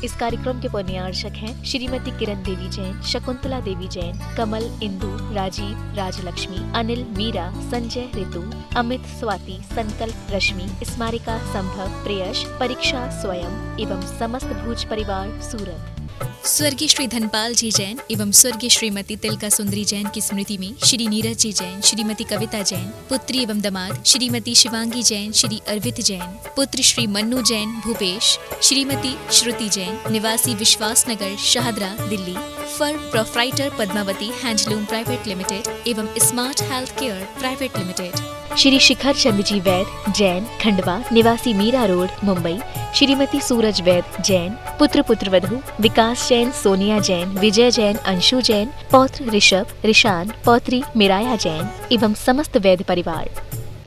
इस कार्यक्रम के पुण्यार्चक हैं श्रीमती किरण देवी जैन, शकुंतला देवी जैन, कमल, इंदु, राजीव, राजलक्ष्मी, अनिल, मीरा, संजय, ऋतु, अमित, स्वाति, संकल्प, रश्मि, स्मारिका, संभव, प्रियश, परीक्षा, स्वयं एवं समस्त भूज परिवार सूरत। स्वर्गीय श्री धनपाल जी जैन एवं स्वर्गीय श्रीमती तिलका सुंदरी जैन की स्मृति में श्री नीरज जी जैन, श्रीमती कविता जैन, पुत्री एवं दामाद श्रीमती शिवांगी जैन, श्री अर्वित जैन, पुत्र श्री मन्नू जैन भूपेश, श्रीमती श्रुति जैन, निवासी Vishwas Nagar, Shahdara, Delhi, firm proprietor Padmavati handloom private limited एवं smart health care private limited. Shri Shikhar Chand ji Vaid Jain, Khandwa, निवासी मीरा रोड, मुंबई, श्रीमती सूरज वैद जैन, पुत्र पुत्रवधू विकास जैन, सोनिया जैन, विजय जैन, अंशु जैन, पौत्र ऋषभ, ऋषान, पौत्री मिराया जैन एवं समस्त वैद परिवार।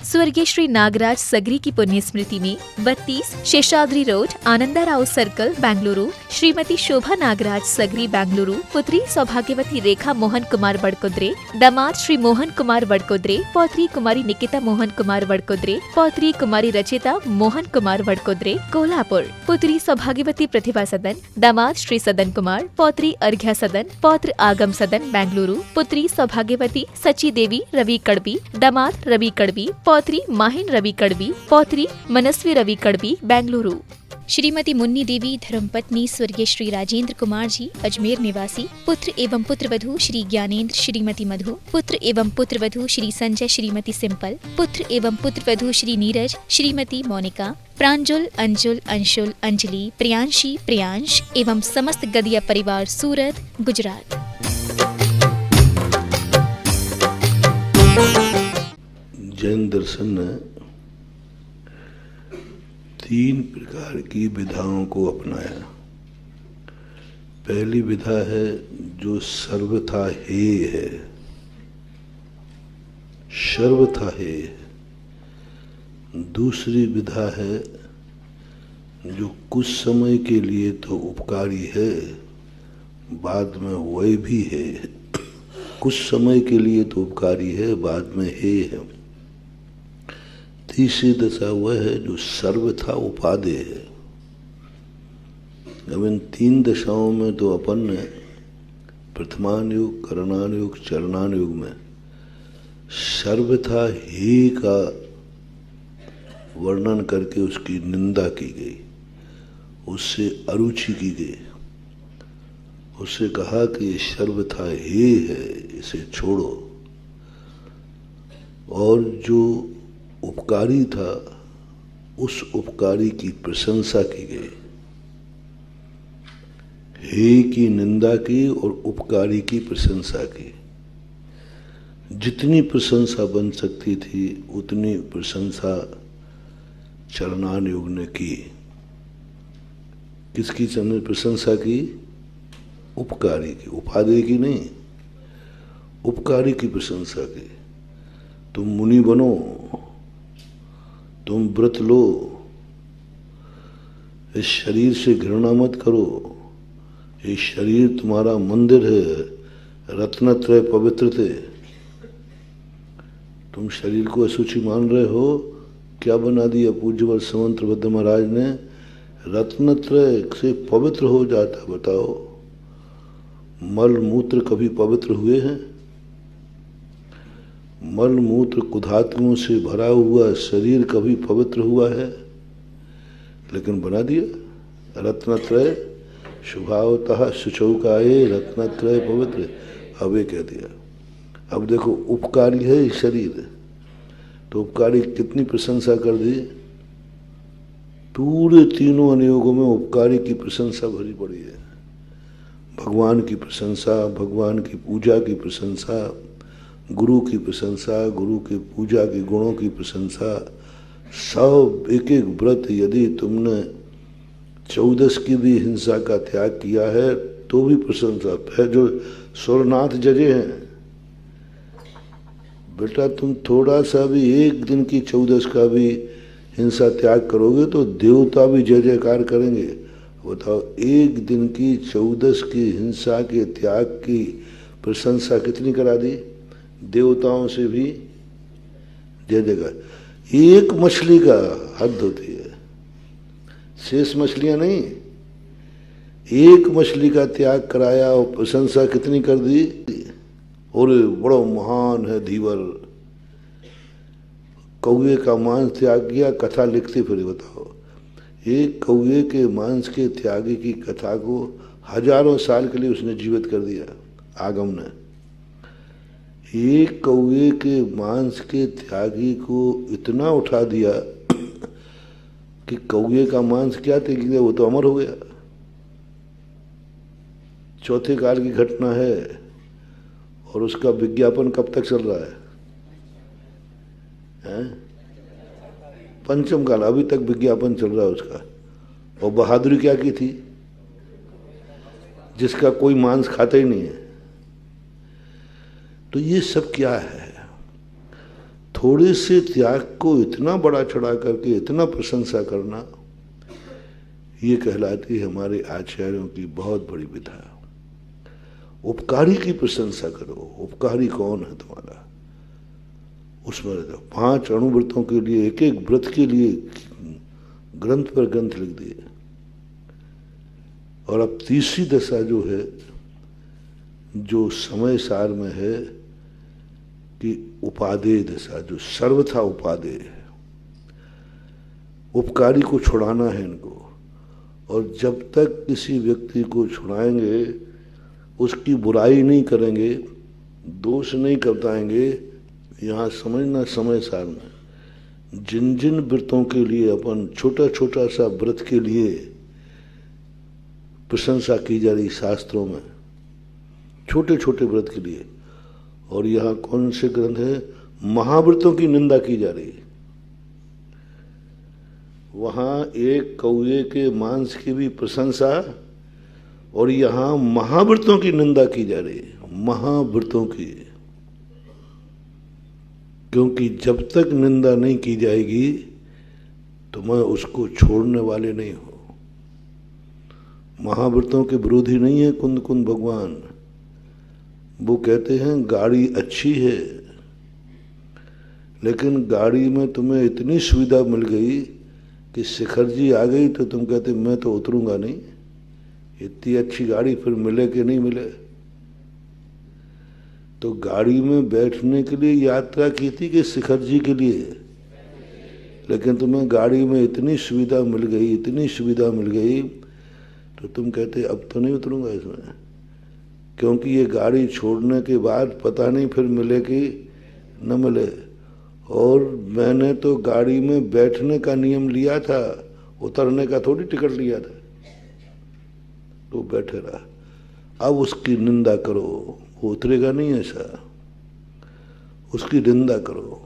स्वर्गीय श्री नागराज सगरी की पुण्य स्मृति में 32 शेषाद्री रोड, आनंदा राव सर्कल, बेंगलुरु, श्रीमती शोभा नागराज सगरी, बेंगलुरु, पुत्री सौभाग्यवती रेखा मोहन कुमार वडकुद्रे, दामाद श्री मोहन कुमार वडकुद्रे, पौत्री कुमारी निकिता मोहन कुमार वडकुद्रे, पौत्री कुमारी रचिता मोहन कुमार वडकुद्रे, कोल्हापुर, पुत्री सौभाग्यवती प्रतिभा सदन, दामाद श्री सदन कुमार, पौत्री अर्घ्या सदन, पौत्र आगम सदन, बेंगलुरु, पुत्री सौभाग्यवती सची देवी रवि कड़बी, दामाद रवि कड़बी, पौत्री माहिन रवि कड़बी, पौत्री मनस्वी रवि कड़बी, बेंगलुरु। श्रीमती मुन्नी देवी धर्मपत्नी स्वर्गीय श्री राजेंद्र कुमार जी, अजमेर निवासी, पुत्र एवं पुत्रवधू श्री ज्ञानेंद्र, श्रीमती मधु, पुत्र एवं पुत्रवधू श्री संजय, श्रीमती सिंपल, पुत्र एवं पुत्रवधू श्री नीरज, श्रीमती मोनिका, प्रांजुल, अंजुल, अंशुल, अंजलि, प्रियांशी, प्रियांश एवं समस्त गदिया परिवार सूरत, गुजरात। जैन दर्शन ने 3 प्रकार की विधाओं को अपनाया। पहली विधा है जो सर्वथा हे है, सर्वथा हे। दूसरी विधा है जो कुछ समय के लिए तो उपकारी है, बाद में वह भी है। कुछ समय के लिए तो उपकारी है, बाद में हे है। तीसरी दशा वह है जो सर्वथा उपादेय है। अब इन 3 दशाओं में तो अपन ने प्रथमान युग, करणान युग, चरणान युग में सर्वथा हे का वर्णन करके उसकी निंदा की गई, उससे अरुचि की गई, उससे कहा कि ये सर्वथा हे है, इसे छोड़ो। और जो उपकारी था उस उपकारी की प्रशंसा की गई, हे की निंदा की और उपकारी की प्रशंसा की। जितनी प्रशंसा बन सकती थी उतनी प्रशंसा चरणान युग ने की। किसकी प्रशंसा की? उपकारी की, उपादेय की नहीं, उपकारी की प्रशंसा की। तुम मुनि बनो, तुम व्रत लो, इस शरीर से घृणा मत करो, ये शरीर तुम्हारा मंदिर है, रत्नत्रय पवित्र थे। तुम शरीर को अशुचि मान रहे हो। क्या बना दिया पूज्यवर समंतभद्र महाराज ने? रत्नत्रय से पवित्र हो जाता। बताओ, मल मूत्र कभी पवित्र हुए हैं? मल मूत्र कुधात्मों से भरा हुआ शरीर कभी पवित्र हुआ है? लेकिन बना दिया रत्नत्रय शुभावतः शुचौकाये रत्नत्रय पवित्र। अब ये कह दिया। अब देखो, उपकारी है ये शरीर, तो उपकारी कितनी प्रशंसा कर दी। पूरे 3 अनुयोगों में उपकारी की प्रशंसा भरी पड़ी है। भगवान की प्रशंसा, भगवान की पूजा की प्रशंसा, गुरु की प्रशंसा, गुरु की पूजा के गुणों की प्रशंसा, सब एक एक व्रत। यदि तुमने 14 की भी हिंसा का त्याग किया है तो भी प्रशंसा है। जो स्वरनाथ जजे हैं, बेटा तुम थोड़ा सा भी 1 दिन की 14 का भी हिंसा त्याग करोगे तो देवता भी जय जयकार करेंगे। बताओ, 1 दिन की 14 की हिंसा के त्याग की प्रशंसा कितनी करा दी? देवताओं से भी जय जयकार। एक मछली का हद होती है, शेष मछलियां नहीं। एक मछली का त्याग कराया और प्रशंसा कितनी कर दी, और बड़ा महान है धीवर। कौए का मांस त्याग किया, कथा लिखते फिर बताओ। एक कौए के मांस के त्यागी की कथा को हजारों साल के लिए उसने जीवित कर दिया आगम ने। एक कौए के मांस के त्यागी को इतना उठा दिया कि कौए का मांस क्या त्याग दिया, वो तो अमर हो गया। चौथे काल की घटना है और उसका विज्ञापन कब तक चल रहा है? पंचम काल, अभी तक विज्ञापन चल रहा है उसका। और बहादुरी क्या की थी, जिसका कोई मांस खाता ही नहीं है। तो ये सब क्या है? थोड़े से त्याग को इतना बड़ा चढ़ा करके इतना प्रशंसा करना, ये कहलाती है हमारे आचार्यों की बहुत बड़ी विधा। उपकारी की प्रशंसा करो। उपकारी कौन है तुम्हारा? उसमें 5 अणुव्रतों के लिए, एक एक व्रत के लिए ग्रंथ पर ग्रंथ लिख दिए। और अब तीसरी दशा जो है, जो समय सार में है कि उपादेय दशा, जो सर्वथा उपादेय है। उपकारी को छुड़ाना है इनको। और जब तक किसी व्यक्ति को छुड़ाएंगे, उसकी बुराई नहीं करेंगे, दोष नहीं बताएंगे, यहाँ समझना समय सार में जिन जिन व्रतों के लिए अपन छोटा छोटा सा व्रत के लिए प्रशंसा की जा रही शास्त्रों में, छोटे छोटे व्रत के लिए, और यहाँ कौन से ग्रंथ है, महाव्रतों की निंदा की जा रही। वहाँ एक कौए के मांस की भी प्रशंसा, और यहाँ महाव्रतों की निंदा की जा रही है, महाव्रतों की। क्योंकि जब तक निंदा नहीं की जाएगी तो मैं उसको छोड़ने वाले नहीं हूं। महाव्रतों के विरोधी नहीं है कुंद कुंद भगवान। वो कहते हैं गाड़ी अच्छी है, लेकिन गाड़ी में तुम्हें इतनी सुविधा मिल गई कि शिखर जी आ गई तो तुम कहते मैं तो उतरूंगा नहीं। इतनी अच्छी गाड़ी फिर मिले कि नहीं मिले। तो गाड़ी में बैठने के लिए यात्रा की थी कि शिखर जी के लिए? लेकिन तुम्हें गाड़ी में इतनी सुविधा मिल गई, इतनी सुविधा मिल गई, तो तुम कहते अब तो नहीं उतरूंगा इसमें। क्योंकि ये गाड़ी छोड़ने के बाद पता नहीं फिर मिले कि न मिले। और मैंने तो गाड़ी में बैठने का नियम लिया था, उतरने का थोड़ी टिकट लिया था। तो बैठे रहा। अब उसकी निंदा करो, वो उतरेगा नहीं ऐसा। उसकी निंदा करो।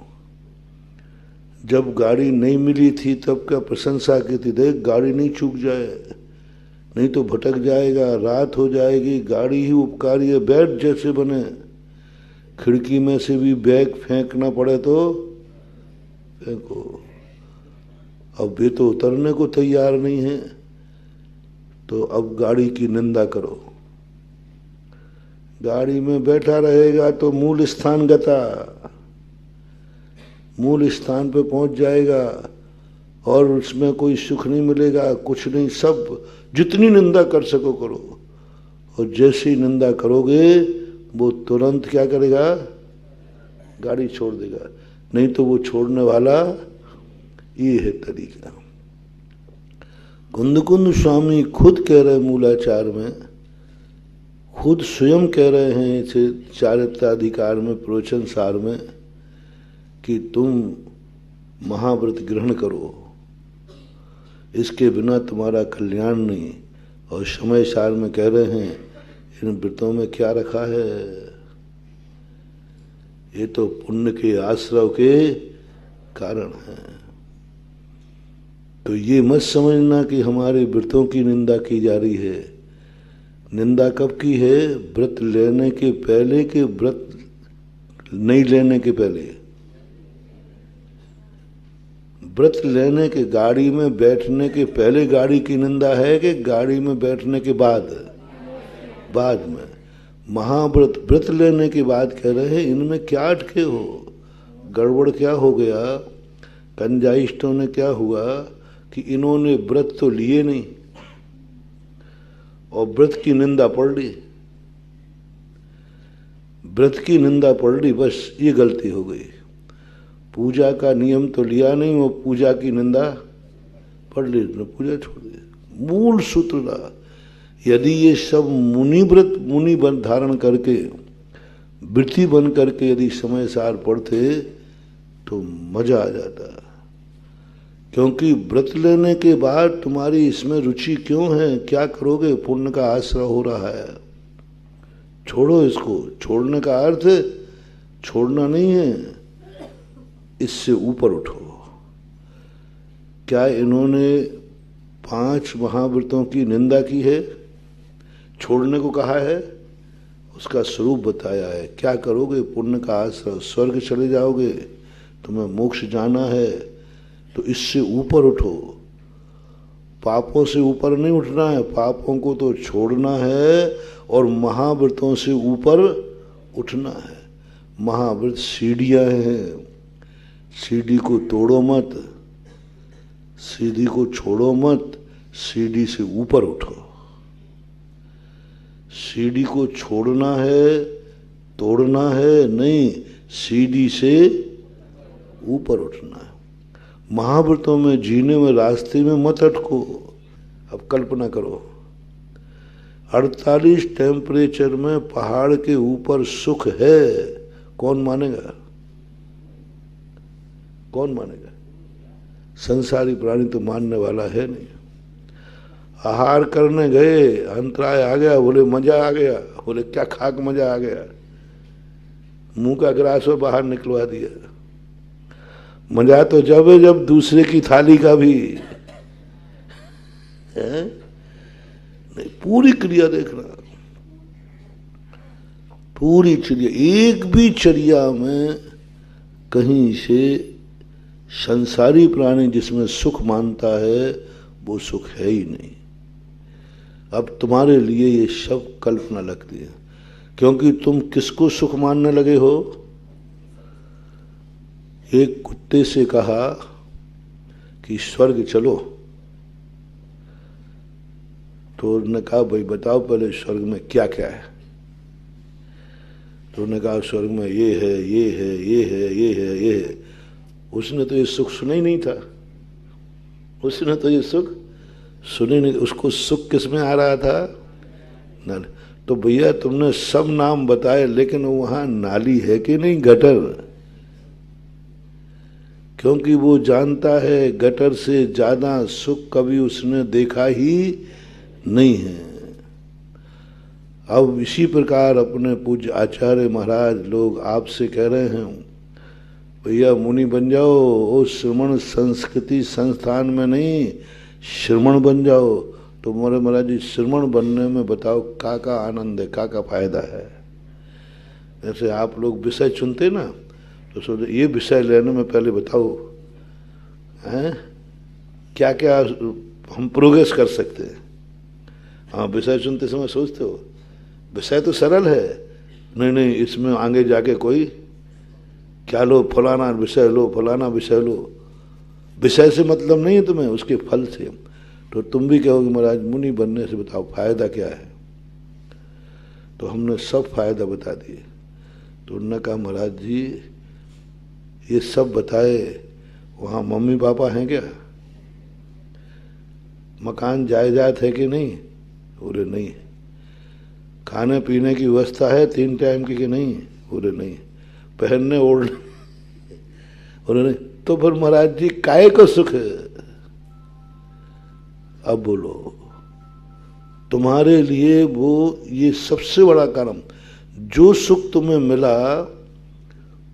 जब गाड़ी नहीं मिली थी तब क्या प्रशंसा की थी, देख गाड़ी नहीं चूक जाए, नहीं तो भटक जाएगा, रात हो जाएगी, गाड़ी ही उपकारी है, बैठ जैसे बने। खिड़की में से भी बैग फेंकना पड़े तो फेंको। अब वे तो उतरने को तैयार नहीं है, तो अब गाड़ी की निंदा करो। गाड़ी में बैठा रहेगा तो मूल स्थान गता, मूल स्थान पे पहुंच जाएगा और उसमें कोई सुख नहीं मिलेगा, कुछ नहीं। सब जितनी निंदा कर सको करो, और जैसी निंदा करोगे वो तुरंत क्या करेगा, गाड़ी छोड़ देगा। नहीं तो वो छोड़ने वाला ये है तरीका। कुंद कुंद स्वामी खुद कह रहे मूलाचार में, खुद स्वयं कह रहे हैं इसे चारित्राधिकार में, प्रवचन सार में, कि तुम महाव्रत ग्रहण करो, इसके बिना तुम्हारा कल्याण नहीं। और समय सार में कह रहे हैं इन व्रतों में क्या रखा है, ये तो पुण्य के आश्रव के कारण है। तो ये मत समझना कि हमारे व्रतों की निंदा की जा रही है। निंदा कब की है, व्रत लेने के पहले के व्रत नहीं लेने के पहले। व्रत लेने के, गाड़ी में बैठने के पहले गाड़ी की निंदा है कि गाड़ी में बैठने के बाद? बाद में। महाव्रत व्रत लेने के बाद कह रहे हैं इनमें क्या अटके हो, गड़बड़ क्या हो गया, कंजाइस्टों ने क्या हुआ कि इन्होंने व्रत तो लिए नहीं और व्रत की निंदा पढ़ ली, व्रत की निंदा पढ़ ली, बस ये गलती हो गई। पूजा का नियम तो लिया नहीं, वो पूजा की निंदा पढ़ ली, पूजा छोड़ दी। मूल सूत्र रहा, यदि ये सब मुनि बन धारण करके वृत्ति बन करके यदि समय सार पढ़ते तो मजा आ जाता। क्योंकि व्रत लेने के बाद तुम्हारी इसमें रुचि क्यों है, क्या करोगे, पुण्य का आश्रय हो रहा है, छोड़ो इसको। छोड़ने का अर्थ छोड़ना नहीं है, इससे ऊपर उठो। क्या इन्होंने 5 महाव्रतों की निंदा की है, छोड़ने को कहा है, उसका स्वरूप बताया है। क्या करोगे, पुण्य का आश्रय, स्वर्ग चले जाओगे, तुम्हें मोक्ष जाना है, तो इससे ऊपर उठो। पापों से ऊपर नहीं उठना है, पापों को तो छोड़ना है और महाव्रतों से ऊपर उठना है। महाव्रत सीढ़ियां हैं, सीढ़ी को तोड़ो मत, सीढ़ी को छोड़ो मत, सीढ़ी से ऊपर उठो। सीढ़ी को छोड़ना है, तोड़ना है नहीं, सीढ़ी से ऊपर उठना है। महाव्रतों में जीने में रास्ते में मत अटको। अब कल्पना करो, 48 टेम्परेचर में पहाड़ के ऊपर सुख है, कौन मानेगा, कौन मानेगा? संसारी प्राणी तो मानने वाला है नहीं। आहार करने गए, अंतराय आ गया, बोले मजा आ गया, बोले क्या खाक मजा आ गया, मुंह का ग्रास बाहर निकलवा दिया। मजा तो जब है जब दूसरे की थाली का भी है नहीं। पूरी क्रिया देखना, पूरी चर्या, एक भी चर्या में कहीं से संसारी प्राणी जिसमें सुख मानता है वो सुख है ही नहीं। अब तुम्हारे लिए ये सब कल्पना लगती है, क्योंकि तुम किसको सुख मानने लगे हो। एक कुत्ते से कहा कि स्वर्ग चलो, तो उन्होंने कहा भाई बताओ पहले स्वर्ग में क्या क्या है। तो उन्होंने कहा स्वर्ग में ये है, ये है, ये है, ये है, ये है। उसने तो ये सुख सुना ही नहीं था, उसने तो ये सुख सुने नहीं। उसको सुख किस में आ रहा था, नाली। तो भैया तुमने सब नाम बताए, लेकिन वहां नाली है कि नहीं, गटर। क्योंकि वो जानता है गटर से ज्यादा सुख कभी उसने देखा ही नहीं है। अब इसी प्रकार अपने पूज्य आचार्य महाराज लोग आपसे कह रहे हैं, भैया मुनि बन जाओ, वो श्रमण संस्कृति संस्थान में नहीं, श्रमण बन जाओ। तो मोरे महाराज जी श्रमण बनने में बताओ का आनंद है, का फायदा है। जैसे आप लोग विषय चुनते ना, तो सोचो ये विषय लेने में पहले बताओ हैं क्या क्या हम प्रोग्रेस कर सकते हैं। हाँ, विषय चुनते समय सोचते हो विषय तो सरल है, नहीं नहीं इसमें आगे जाके कोई क्या लो, फलाना विषय लो, फलाना विषय लो। विषय से मतलब नहीं है तुम्हें, उसके फल से। तो तुम भी कहोगे महाराज मुनि बनने से बताओ फायदा क्या है। तो हमने सब फायदा बता दिए। तो उन्होंने कहा महाराज जी ये सब बताए, वहाँ मम्मी पापा हैं क्या, मकान जायदाद है कि नहीं, बोले नहीं। खाने पीने की व्यवस्था है 3 टाइम की कि नहीं, बोले नहीं। पहनने ओढ़ने, बोले नहीं। तो फिर महाराज जी काहे को सुख है। अब बोलो, तुम्हारे लिए वो ये सबसे बड़ा कारण, जो सुख तुम्हें मिला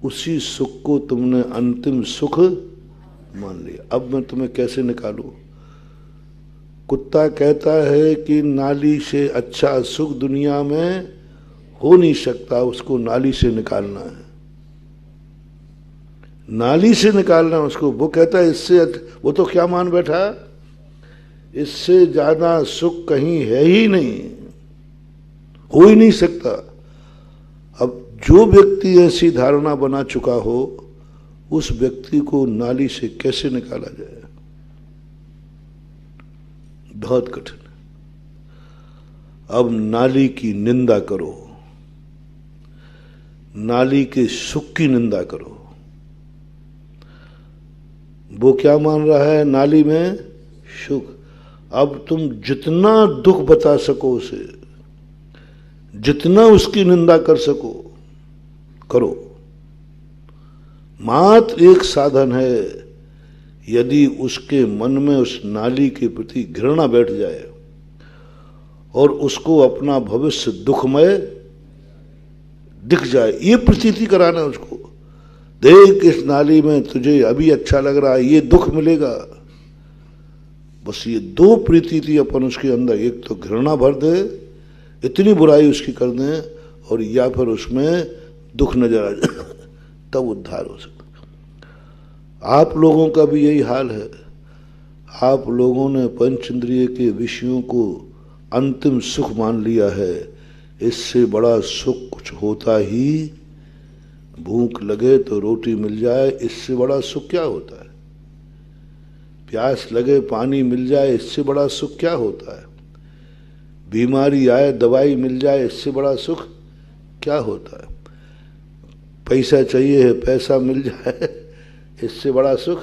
उसी सुख को तुमने अंतिम सुख मान लिया। अब मैं तुम्हें कैसे निकालूं। कुत्ता कहता है कि नाली से अच्छा सुख दुनिया में हो नहीं सकता, उसको नाली से निकालना है, नाली से निकालना उसको। वो कहता है इससे, वो तो क्या मान बैठा, इससे ज्यादा सुख कहीं है ही नहीं, हो ही नहीं सकता। अब जो व्यक्ति ऐसी धारणा बना चुका हो, उस व्यक्ति को नाली से कैसे निकाला जाए, बहुत कठिन है। अब नाली की निंदा करो, नाली के सुख की निंदा करो। वो क्या मान रहा है? नाली में सुख। अब तुम जितना दुख बता सको उसे, जितना उसकी निंदा कर सको करो। मात्र एक साधन है, यदि उसके मन में उस नाली के प्रति घृणा बैठ जाए और उसको अपना भविष्य दुखमय दिख जाए, ये प्रतीति कराना उसको। देख इस नाली में तुझे अभी अच्छा लग रहा है, ये दुख मिलेगा। बस ये दो प्रतीति अपन उसके अंदर, एक तो घृणा भर दे, इतनी बुराई उसकी कर दें, और या फिर उसमें दुख नजर आ जाए, तब उद्धार हो सकता। आप लोगों का भी यही हाल है। आप लोगों ने पंच इंद्रिय के विषयों को अंतिम सुख मान लिया है। इससे बड़ा सुख कुछ होता ही, भूख लगे तो रोटी मिल जाए, इससे बड़ा सुख क्या होता है? प्यास लगे पानी मिल जाए, इससे बड़ा सुख क्या होता है? बीमारी आए दवाई मिल जाए, इससे बड़ा सुख क्या होता है? पैसा चाहिए है, पैसा मिल जाए, इससे बड़ा सुख?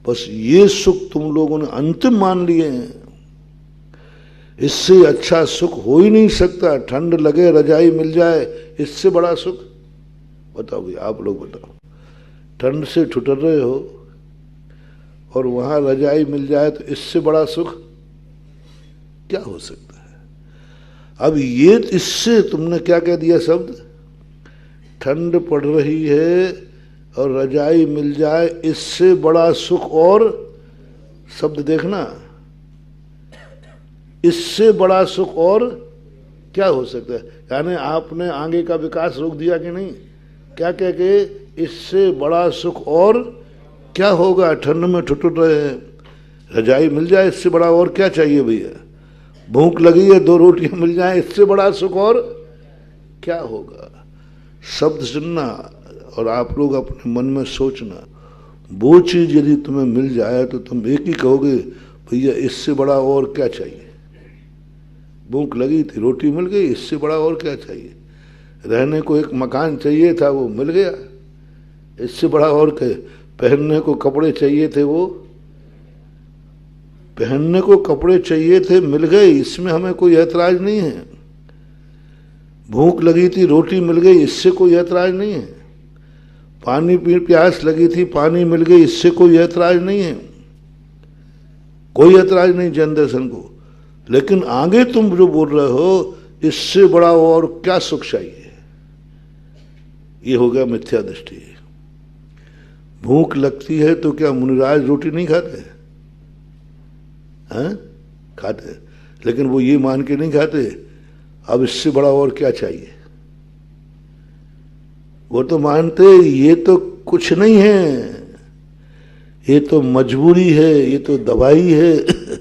बस ये सुख तुम लोगों ने अंतिम मान लिए हैं। इससे अच्छा सुख हो ही नहीं सकता। ठंड लगे रजाई मिल जाए, इससे बड़ा सुख? बताओ भाई, आप लोग बताओ। ठंड से ठुठर रहे हो और वहां रजाई मिल जाए, तो इससे बड़ा सुख क्या हो सकता है? अब ये इससे तुमने क्या कह दिया शब्द? ठंड पड़ रही है और रजाई मिल जाए, इससे बड़ा सुख और, शब्द देखना, इससे बड़ा सुख और क्या हो सकता है? यानी आपने आगे का विकास रोक दिया कि नहीं? क्या कह के? इससे बड़ा सुख और क्या होगा? ठंड में ठुठुर रहे हैं, रजाई मिल जाए, इससे बड़ा और क्या चाहिए भैया? भूख लगी है, 2 रोटियां मिल जाए, इससे बड़ा सुख और क्या होगा? शब्द सुनना और आप लोग अपने मन में सोचना। वो चीज यदि तुम्हें मिल जाए तो तुम एक ही कहोगे, भैया इससे बड़ा और क्या चाहिए? भूख लगी थी, रोटी मिल गई, इससे बड़ा और क्या चाहिए? रहने को एक मकान चाहिए था, वो मिल गया, इससे बड़ा और क्या? पहनने को कपड़े चाहिए थे, वो पहनने को कपड़े चाहिए थे, मिल गए, इसमें हमें कोई ऐतराज नहीं है। भूख लगी थी, रोटी मिल गई, इससे कोई ऐतराज नहीं है। पानी प्यास लगी थी, पानी मिल गई, इससे कोई ऐतराज नहीं है। कोई ऐतराज नहीं जैन दर्शन को। लेकिन आगे तुम जो बोल रहे हो, इससे बड़ा और क्या सुख चाहिए? ये हो गया मिथ्या दृष्टि। भूख लगती है तो क्या मुनिराज रोटी नहीं खाते? हैं? खाते, लेकिन वो ये मान के नहीं खाते अब इससे बड़ा और क्या चाहिए। वो तो मानते ये तो कुछ नहीं है, ये तो मजबूरी है, ये तो दवाई है।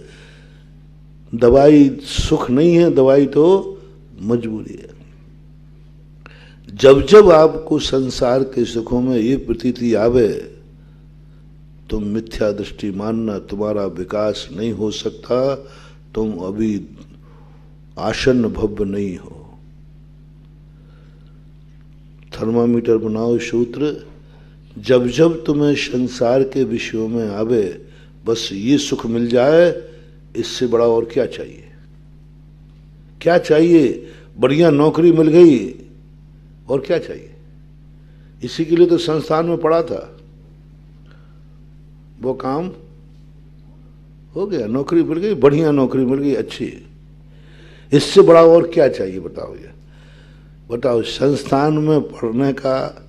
दवाई सुख नहीं है, दवाई तो मजबूरी है। जब जब आपको संसार के सुखों में ये प्रतीति आवे, तुम मिथ्या दृष्टि मानना, तुम्हारा विकास नहीं हो सकता, तुम अभी आसन्न भव्य नहीं हो। थर्मामीटर बनाओ सूत्र, जब जब तुम्हें संसार के विषयों में आवे, बस ये सुख मिल जाए, इससे बड़ा और क्या चाहिए? क्या चाहिए? बढ़िया नौकरी मिल गई, और क्या चाहिए? इसी के लिए तो संस्थान में पढ़ा था, वो काम हो गया, नौकरी मिल गई, बढ़िया नौकरी मिल गई, अच्छी। इससे बड़ा और क्या चाहिए? बताओ ये, बताओ। संस्थान में पढ़ने का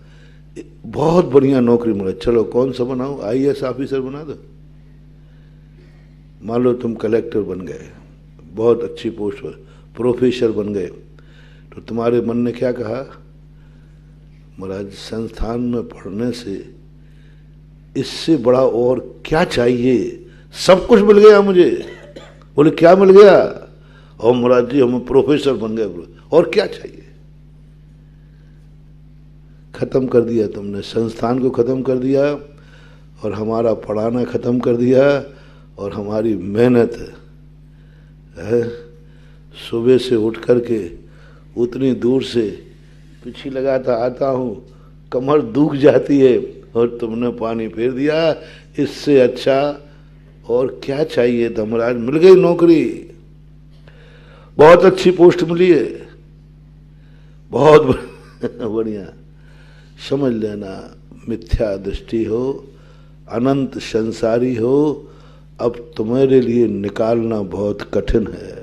बहुत बढ़िया नौकरी मिले, चलो कौन सा बनाओ? आईएएस ऑफिसर बना दो। मान लो तुम कलेक्टर बन गए, बहुत अच्छी पोस्ट पर, प्रोफेसर बन गए, तो तुम्हारे मन ने क्या कहा? महाराज संस्थान में पढ़ने से इससे बड़ा और क्या चाहिए? सब कुछ मिल गया मुझे। बोले क्या मिल गया? और महाराज जी हम प्रोफेसर बन गए, और क्या चाहिए? खत्म कर दिया तुमने, संस्थान को खत्म कर दिया, और हमारा पढ़ाना खत्म कर दिया, और हमारी मेहनत है सुबह से उठ करके उतनी दूर से पीछी लगाता आता हूँ, कमर दुख जाती है और तुमने पानी फेर दिया। इससे अच्छा और क्या चाहिए धर्मराज? मिल गई नौकरी, बहुत अच्छी पोस्ट मिली है, बहुत बढ़िया। समझ लेना, मिथ्या दृष्टि हो, अनंत संसारी हो, अब तुम्हारे लिए निकालना बहुत कठिन है।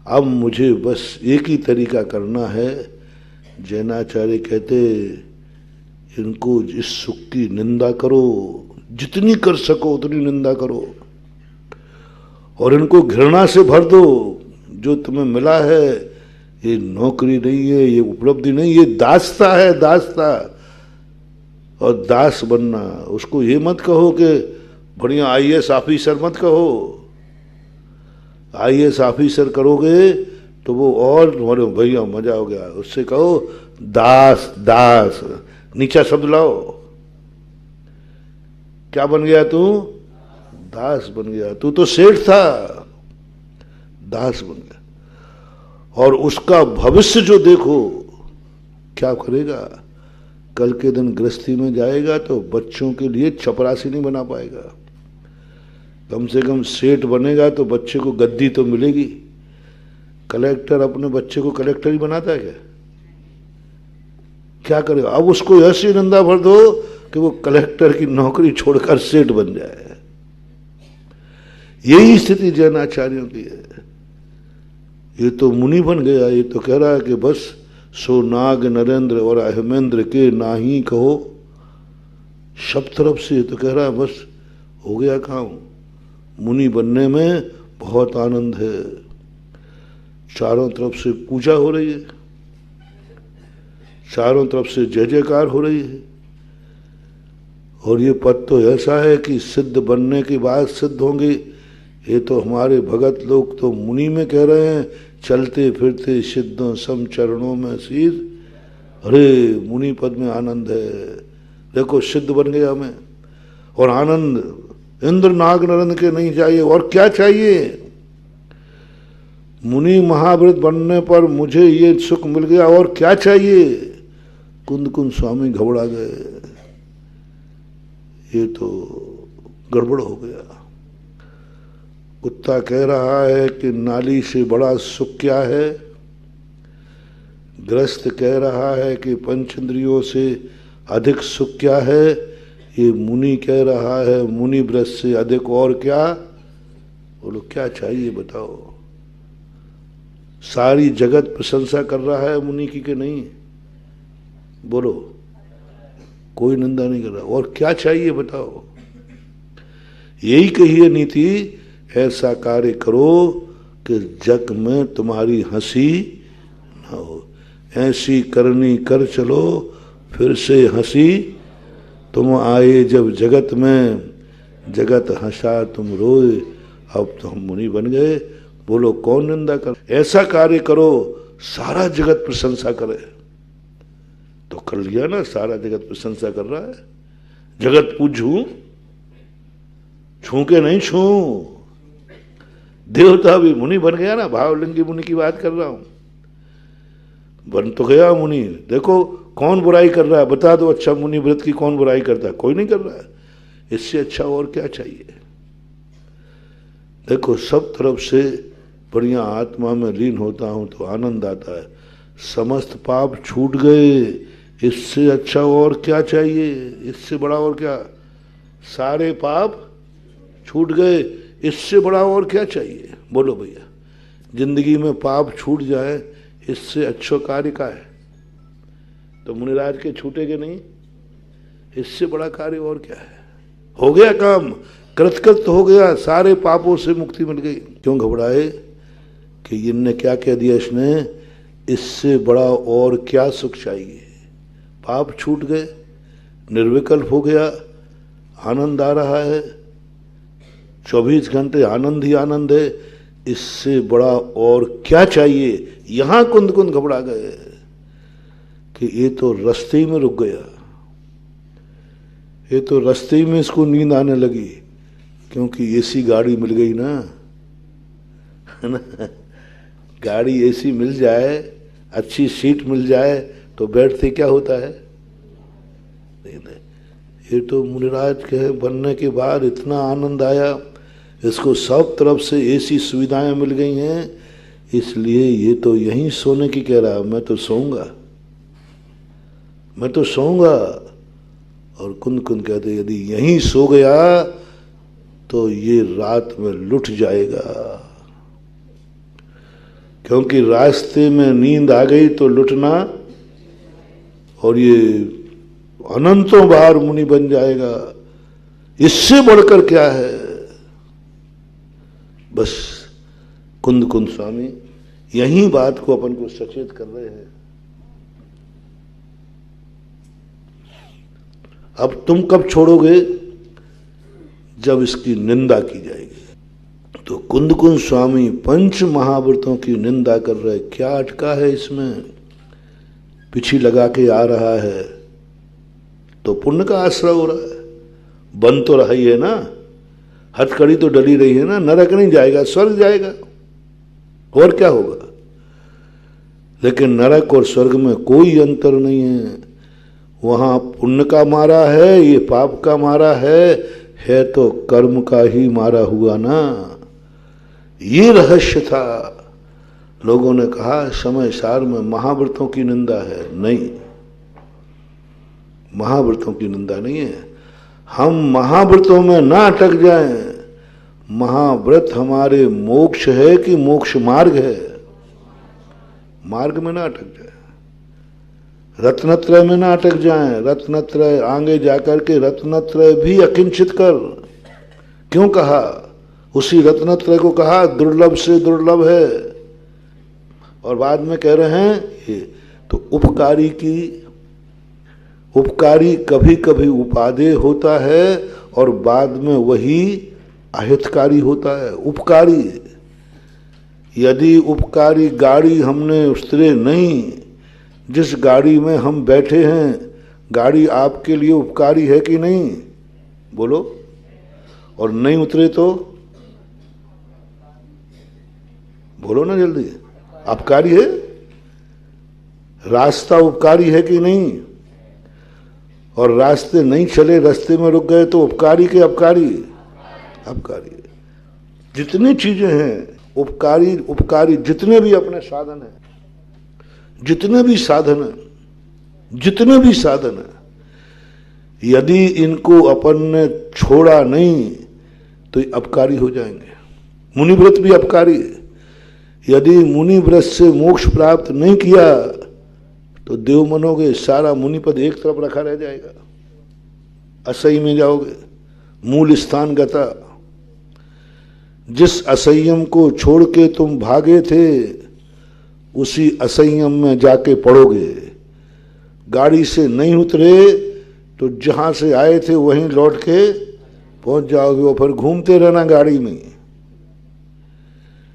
अब मुझे बस एक ही तरीका करना है। जैनाचार्य कहते इनको इस सुख की निंदा करो, जितनी कर सको उतनी निंदा करो, और इनको घृणा से भर दो। जो तुम्हें मिला है ये नौकरी नहीं है, ये उपलब्धि नहीं, ये दास्ता है, दास्ता। और दास बनना, उसको ये मत कहो कि बढ़िया आईएएस ऑफिसर मत कहो। आईएएस ऑफिसर करोगे तो वो और तुम्हारे भैया मजा हो गया। उससे कहो दास, दास, नीचा शब्द लाओ। क्या बन गया तू? दास बन गया। तू तो सेठ था, दास बन गया। और उसका भविष्य जो देखो क्या करेगा। कल के दिन गृहस्थी में जाएगा तो बच्चों के लिए चपरासी नहीं बना पाएगा। कम से कम सेठ बनेगा तो बच्चे को गद्दी तो मिलेगी। कलेक्टर अपने बच्चे को कलेक्टर ही बनाता है क्या? क्या करेगा? अब उसको ऐसी निंदा भर दो कि वो कलेक्टर की नौकरी छोड़कर सेठ बन जाए। यही स्थिति जैनाचार्यों की है। ये तो मुनि बन गया, ये तो कह रहा है कि बस सो नाग नरेंद्र और अहमेंद्र के नाही कहो। सब तरफ से ये तो कह रहा है बस हो गया काम। मुनि बनने में बहुत आनंद है। चारों तरफ से पूजा हो रही है, चारों तरफ से जय जयकार हो रही है। और ये पद तो ऐसा है कि सिद्ध बनने के बाद सिद्ध होंगे। ये तो हमारे भगत लोग तो मुनि में कह रहे हैं, चलते फिरते सिद्धों सम चरणों में शीर। अरे मुनि पद में आनंद है। देखो सिद्ध बन गया मैं, और आनंद इंद्र नाग नरेंद्र के नहीं चाहिए। और क्या चाहिए? मुनि महाव्रत बनने पर मुझे ये सुख मिल गया, और क्या चाहिए? कुंद कुंद स्वामी घबरा गए। ये तो गड़बड़ हो गया। कुत्ता कह रहा है कि नाली से बड़ा सुख क्या है। ग्रस्त कह रहा है कि पंचेंद्रियों से अधिक सुख क्या है। ये मुनि कह रहा है मुनि व्रत से अधिक और क्या। बोलो क्या चाहिए बताओ। सारी जगत प्रशंसा कर रहा है मुनि की कि नहीं? बोलो, कोई निंदा नहीं कर रहा। और क्या चाहिए बताओ। यही कही है नीति, ऐसा कार्य करो कि जग में तुम्हारी हंसी न हो। ऐसी करनी कर चलो फिर से हंसी तुम आए जब जगत में, जगत हंसा तुम रोए। अब तो हम मुनि बन गए। बोलो कौन निंदा कर। ऐसा कार्य करो सारा जगत प्रशंसा करे। तो कर लिया ना, सारा जगत प्रशंसा कर रहा है। जगत पूजू, छू के नहीं छू। देवता भी मुनि बन गया ना। भावलिंगी मुनि की बात कर रहा हूं। बन तो गया मुनि। देखो कौन बुराई कर रहा है, बता दो। अच्छा मुनि व्रत की कौन बुराई करता है? कोई नहीं कर रहा है। इससे अच्छा और क्या चाहिए। देखो सब तरफ से बढ़िया आत्मा में लीन होता हूं तो आनंद आता है। समस्त पाप छूट गए। इससे अच्छा और क्या चाहिए। इससे बड़ा और क्या। सारे पाप छूट गए, इससे बड़ा और क्या चाहिए। बोलो भैया, जिंदगी में पाप छूट जाए इससे अच्छा कार्य का है। तो मुनिराज के छूटेगे नहीं, इससे बड़ा कार्य और क्या है। हो गया काम, कृतकृत हो गया, सारे पापों से मुक्ति मिल गई। क्यों घबराए कि इनने क्या कह दिया इसने, इससे बड़ा और क्या सुख चाहिए। पाप छूट गए, निर्विकल्प हो गया, आनंद आ रहा है, 24 घंटे आनंद ही आनंद है। इससे बड़ा और क्या चाहिए। यहां कुंद कुंद घबरा गए कि ये तो रास्ते ही में रुक गया। ये तो रास्ते ही में इसको नींद आने लगी, क्योंकि एसी गाड़ी मिल गई ना, है ना। गाड़ी ऐसी मिल जाए, अच्छी सीट मिल जाए तो बैठते क्या होता है? नहीं, ये तो मुनिराज के बनने के बाद इतना आनंद आया, इसको सब तरफ से ऐसी सुविधाएं मिल गई हैं, इसलिए ये तो यहीं सोने की कह रहा, मैं तो सोऊंगा, मैं तो सोऊंगा। और कुंद कुंद कहते यदि यहीं सो गया तो ये रात में लुट जाएगा, क्योंकि रास्ते में नींद आ गई तो लुटना, और ये अनंतों बार मुनि बन जाएगा, इससे बढ़कर क्या है। बस कुंद कुंद स्वामी यही बात को अपन को सचेत कर रहे हैं। अब तुम कब छोड़ोगे? जब इसकी निंदा की जाएगी। तो कुंद कुंद स्वामी पंच महाव्रतों की निंदा कर रहे, क्या अटका है इसमें? पीछे लगा के आ रहा है तो पुण्य का आश्रय हो रहा है, बन तो रहा ही है ना, हथकड़ी तो डली रही है ना, नरक नहीं जाएगा, स्वर्ग जाएगा, और क्या होगा। लेकिन नरक और स्वर्ग में कोई अंतर नहीं है, वहां पुण्य का मारा है, ये पाप का मारा है तो कर्म का ही मारा हुआ ना। ये रहस्य था। लोगों ने कहा समय सार में महाव्रतों की निंदा है, नहीं, महाव्रतों की निंदा नहीं है। हम महाव्रतों में ना अटक जाएं। महाव्रत हमारे मोक्ष है कि मोक्ष मार्ग है? मार्ग में ना अटक जाए, रत्नत्रय में ना अटक जाएं। रत्नत्रय आगे जाकर के रत्नत्रय भी अकिंचित कर, क्यों कहा? उसी रत्नत्रय को कहा दुर्लभ से दुर्लभ है, और बाद में कह रहे हैं ये तो उपकारी कभी कभी उपादेय होता है और बाद में वही अहितकारी होता है। उपकारी, यदि उपकारी गाड़ी हमने उतरे नहीं, जिस गाड़ी में हम बैठे हैं, गाड़ी आपके लिए उपकारी है कि नहीं? बोलो। और नहीं उतरे तो बोलो ना जल्दी, अपकारी है? रास्ता उपकारी है कि नहीं? और रास्ते नहीं चले, रास्ते में रुक गए तो उपकारी के अपकारी? अपकारी। जितनी चीजें हैं उपकारी जितने भी अपने साधन हैं, जितने भी साधन हैं, यदि इनको अपन ने छोड़ा नहीं तो अपकारी हो जाएंगे। मुनिव्रत भी अपकारी है। यदि मुनिव्रत से मोक्ष प्राप्त नहीं किया तो देव मनोगे, सारा मुनिपद एक तरफ रखा रह जाएगा, असही में जाओगे, मूल स्थान गता। जिस असंयम को छोड़ के तुम भागे थे उसी असंयम में जाके पड़ोगे। गाड़ी से नहीं उतरे तो जहां से आए थे वहीं लौट के पहुंच जाओगे, और फिर घूमते रहना गाड़ी में।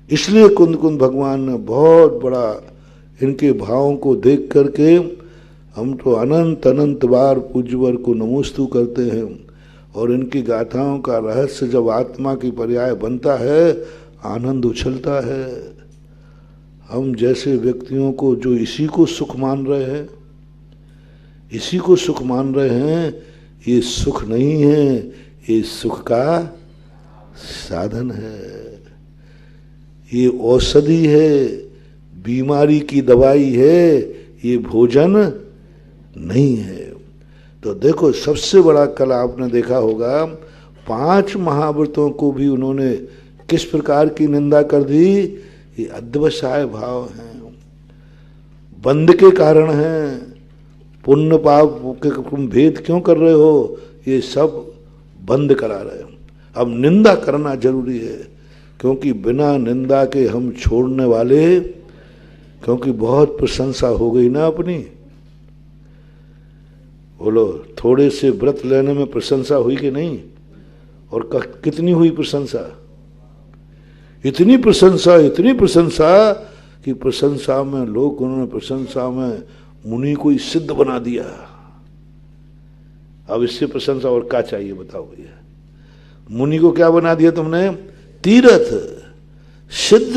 इसलिए कुंद कुंद भगवान ने बहुत बड़ा इनके भावों को देख करके हम तो अनंत अनंत बार पूज्यवर को नमोस्तु करते हैं। और इनकी गाथाओं का रहस्य जब आत्मा की पर्याय बनता है, आनंद उछलता है। हम जैसे व्यक्तियों को जो इसी को सुख मान रहे हैं, ये सुख नहीं है, ये सुख का साधन है, ये औषधि है, बीमारी की दवाई है, ये भोजन नहीं है। तो देखो, सबसे बड़ा कल आपने देखा होगा 5 महाव्रतों को भी उन्होंने किस प्रकार की निंदा कर दी। ये अध्यवसाय भाव हैं, बंध के कारण हैं। पुण्य पाप के तुम भेद क्यों कर रहे हो? ये सब बंद करा रहे हो। अब निंदा करना जरूरी है, क्योंकि बिना निंदा के हम छोड़ने वाले, क्योंकि बहुत प्रशंसा हो गई ना अपनी। बोलो, थोड़े से व्रत लेने में प्रशंसा हुई कि नहीं? और कितनी हुई प्रशंसा? इतनी प्रशंसा कि प्रशंसा में लोग, उन्होंने प्रशंसा में मुनि को ही सिद्ध बना दिया। अब इससे प्रशंसा और क्या चाहिए बताओ भैया? मुनि को क्या बना दिया तुमने? तीर्थ, सिद्ध।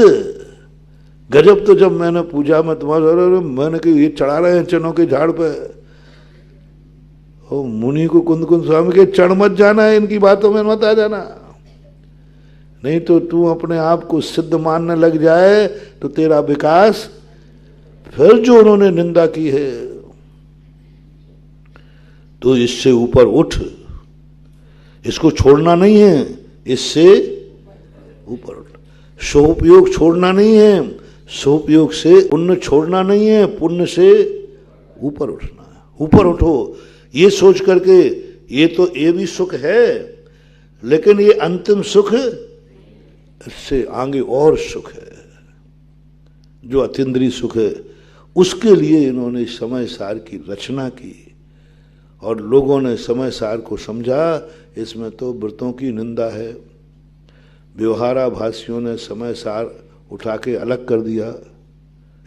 गजब। तो जब मैंने पूजा में तुम्हारे, मैंने कहा ये चढ़ा रहे हैं चनों के झाड़ पे। ओ मुनि को कुंद कुंद स्वामी के चढ़ मत जाना है, इनकी बातों में मत आ जाना, नहीं तो तू अपने आप को सिद्ध मानने लग जाए तो तेरा विकास, फिर जो उन्होंने निंदा की है तो इससे ऊपर उठ, इसको छोड़ना नहीं है, इससे ऊपर उठ। सोपयोग छोड़ना नहीं है, सोपयोग से पुण्य छोड़ना नहीं है, पुण्य से ऊपर उठना है। ऊपर उठो ये सोच करके, ये भी सुख है, लेकिन ये अंतिम सुख, इससे आगे और सुख है जो अतीन्द्रिय सुख है। उसके लिए इन्होंने समय सार की रचना की और लोगों ने समय सार को समझा। इसमें तो व्रतों की निंदा है, व्यवहाराभासियों ने समय सार उठा के अलग कर दिया,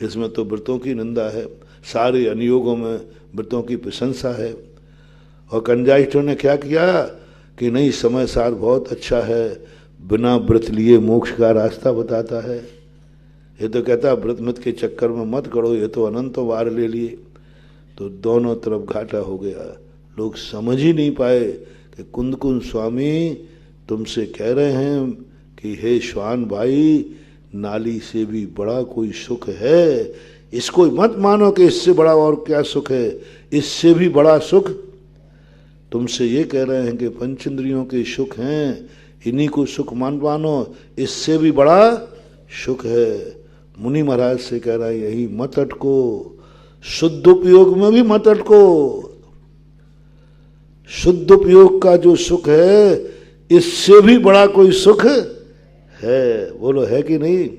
इसमें तो व्रतों की निंदा है। सारे अनुयोगों में व्रतों की प्रशंसा है। और कंजाइष्ठों ने क्या किया कि नहीं, समय सार बहुत अच्छा है, बिना व्रत लिए मोक्ष का रास्ता बताता है। ये तो कहता व्रत मत के चक्कर में मत करो, ये तो अनंतों बार ले लिए। तो दोनों तरफ घाटा हो गया। लोग समझ ही नहीं पाए कि कुंद कुंद स्वामी तुमसे कह रहे हैं कि हे श्वान भाई, नाली से भी बड़ा कोई सुख है, इसको मत मानो कि इससे बड़ा और क्या सुख है। इससे भी बड़ा सुख तुमसे ये कह रहे हैं कि पंचेंद्रियों के सुख हैं, इन्हीं को सुख मानो, इससे भी बड़ा सुख है। मुनि महाराज से कह रहा है यही मत अटको, शुद्ध उपयोग में भी मत अटको। शुद्ध उपयोग का जो सुख है, इससे भी बड़ा कोई सुख है। बोलो है कि नहीं?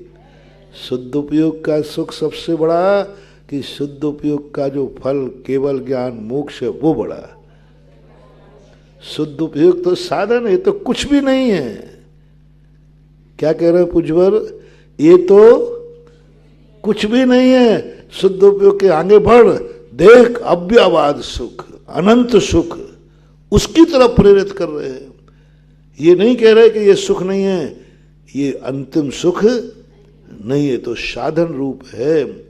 शुद्ध उपयोग का सुख सबसे बड़ा, कि शुद्ध उपयोग का जो फल केवल ज्ञान मोक्ष है वो बड़ा। शुद्ध उपयोग तो साधन है, ये तो कुछ भी नहीं है। क्या कह रहे पुजवर? ये तो कुछ भी नहीं है। शुद्ध उपयोग के आगे बढ़, देख अव्ययवाद सुख, अनंत सुख, उसकी तरफ प्रेरित कर रहे हैं। ये नहीं कह रहे कि ये सुख नहीं है, ये अंतिम सुख नहीं है, तो साधन रूप है।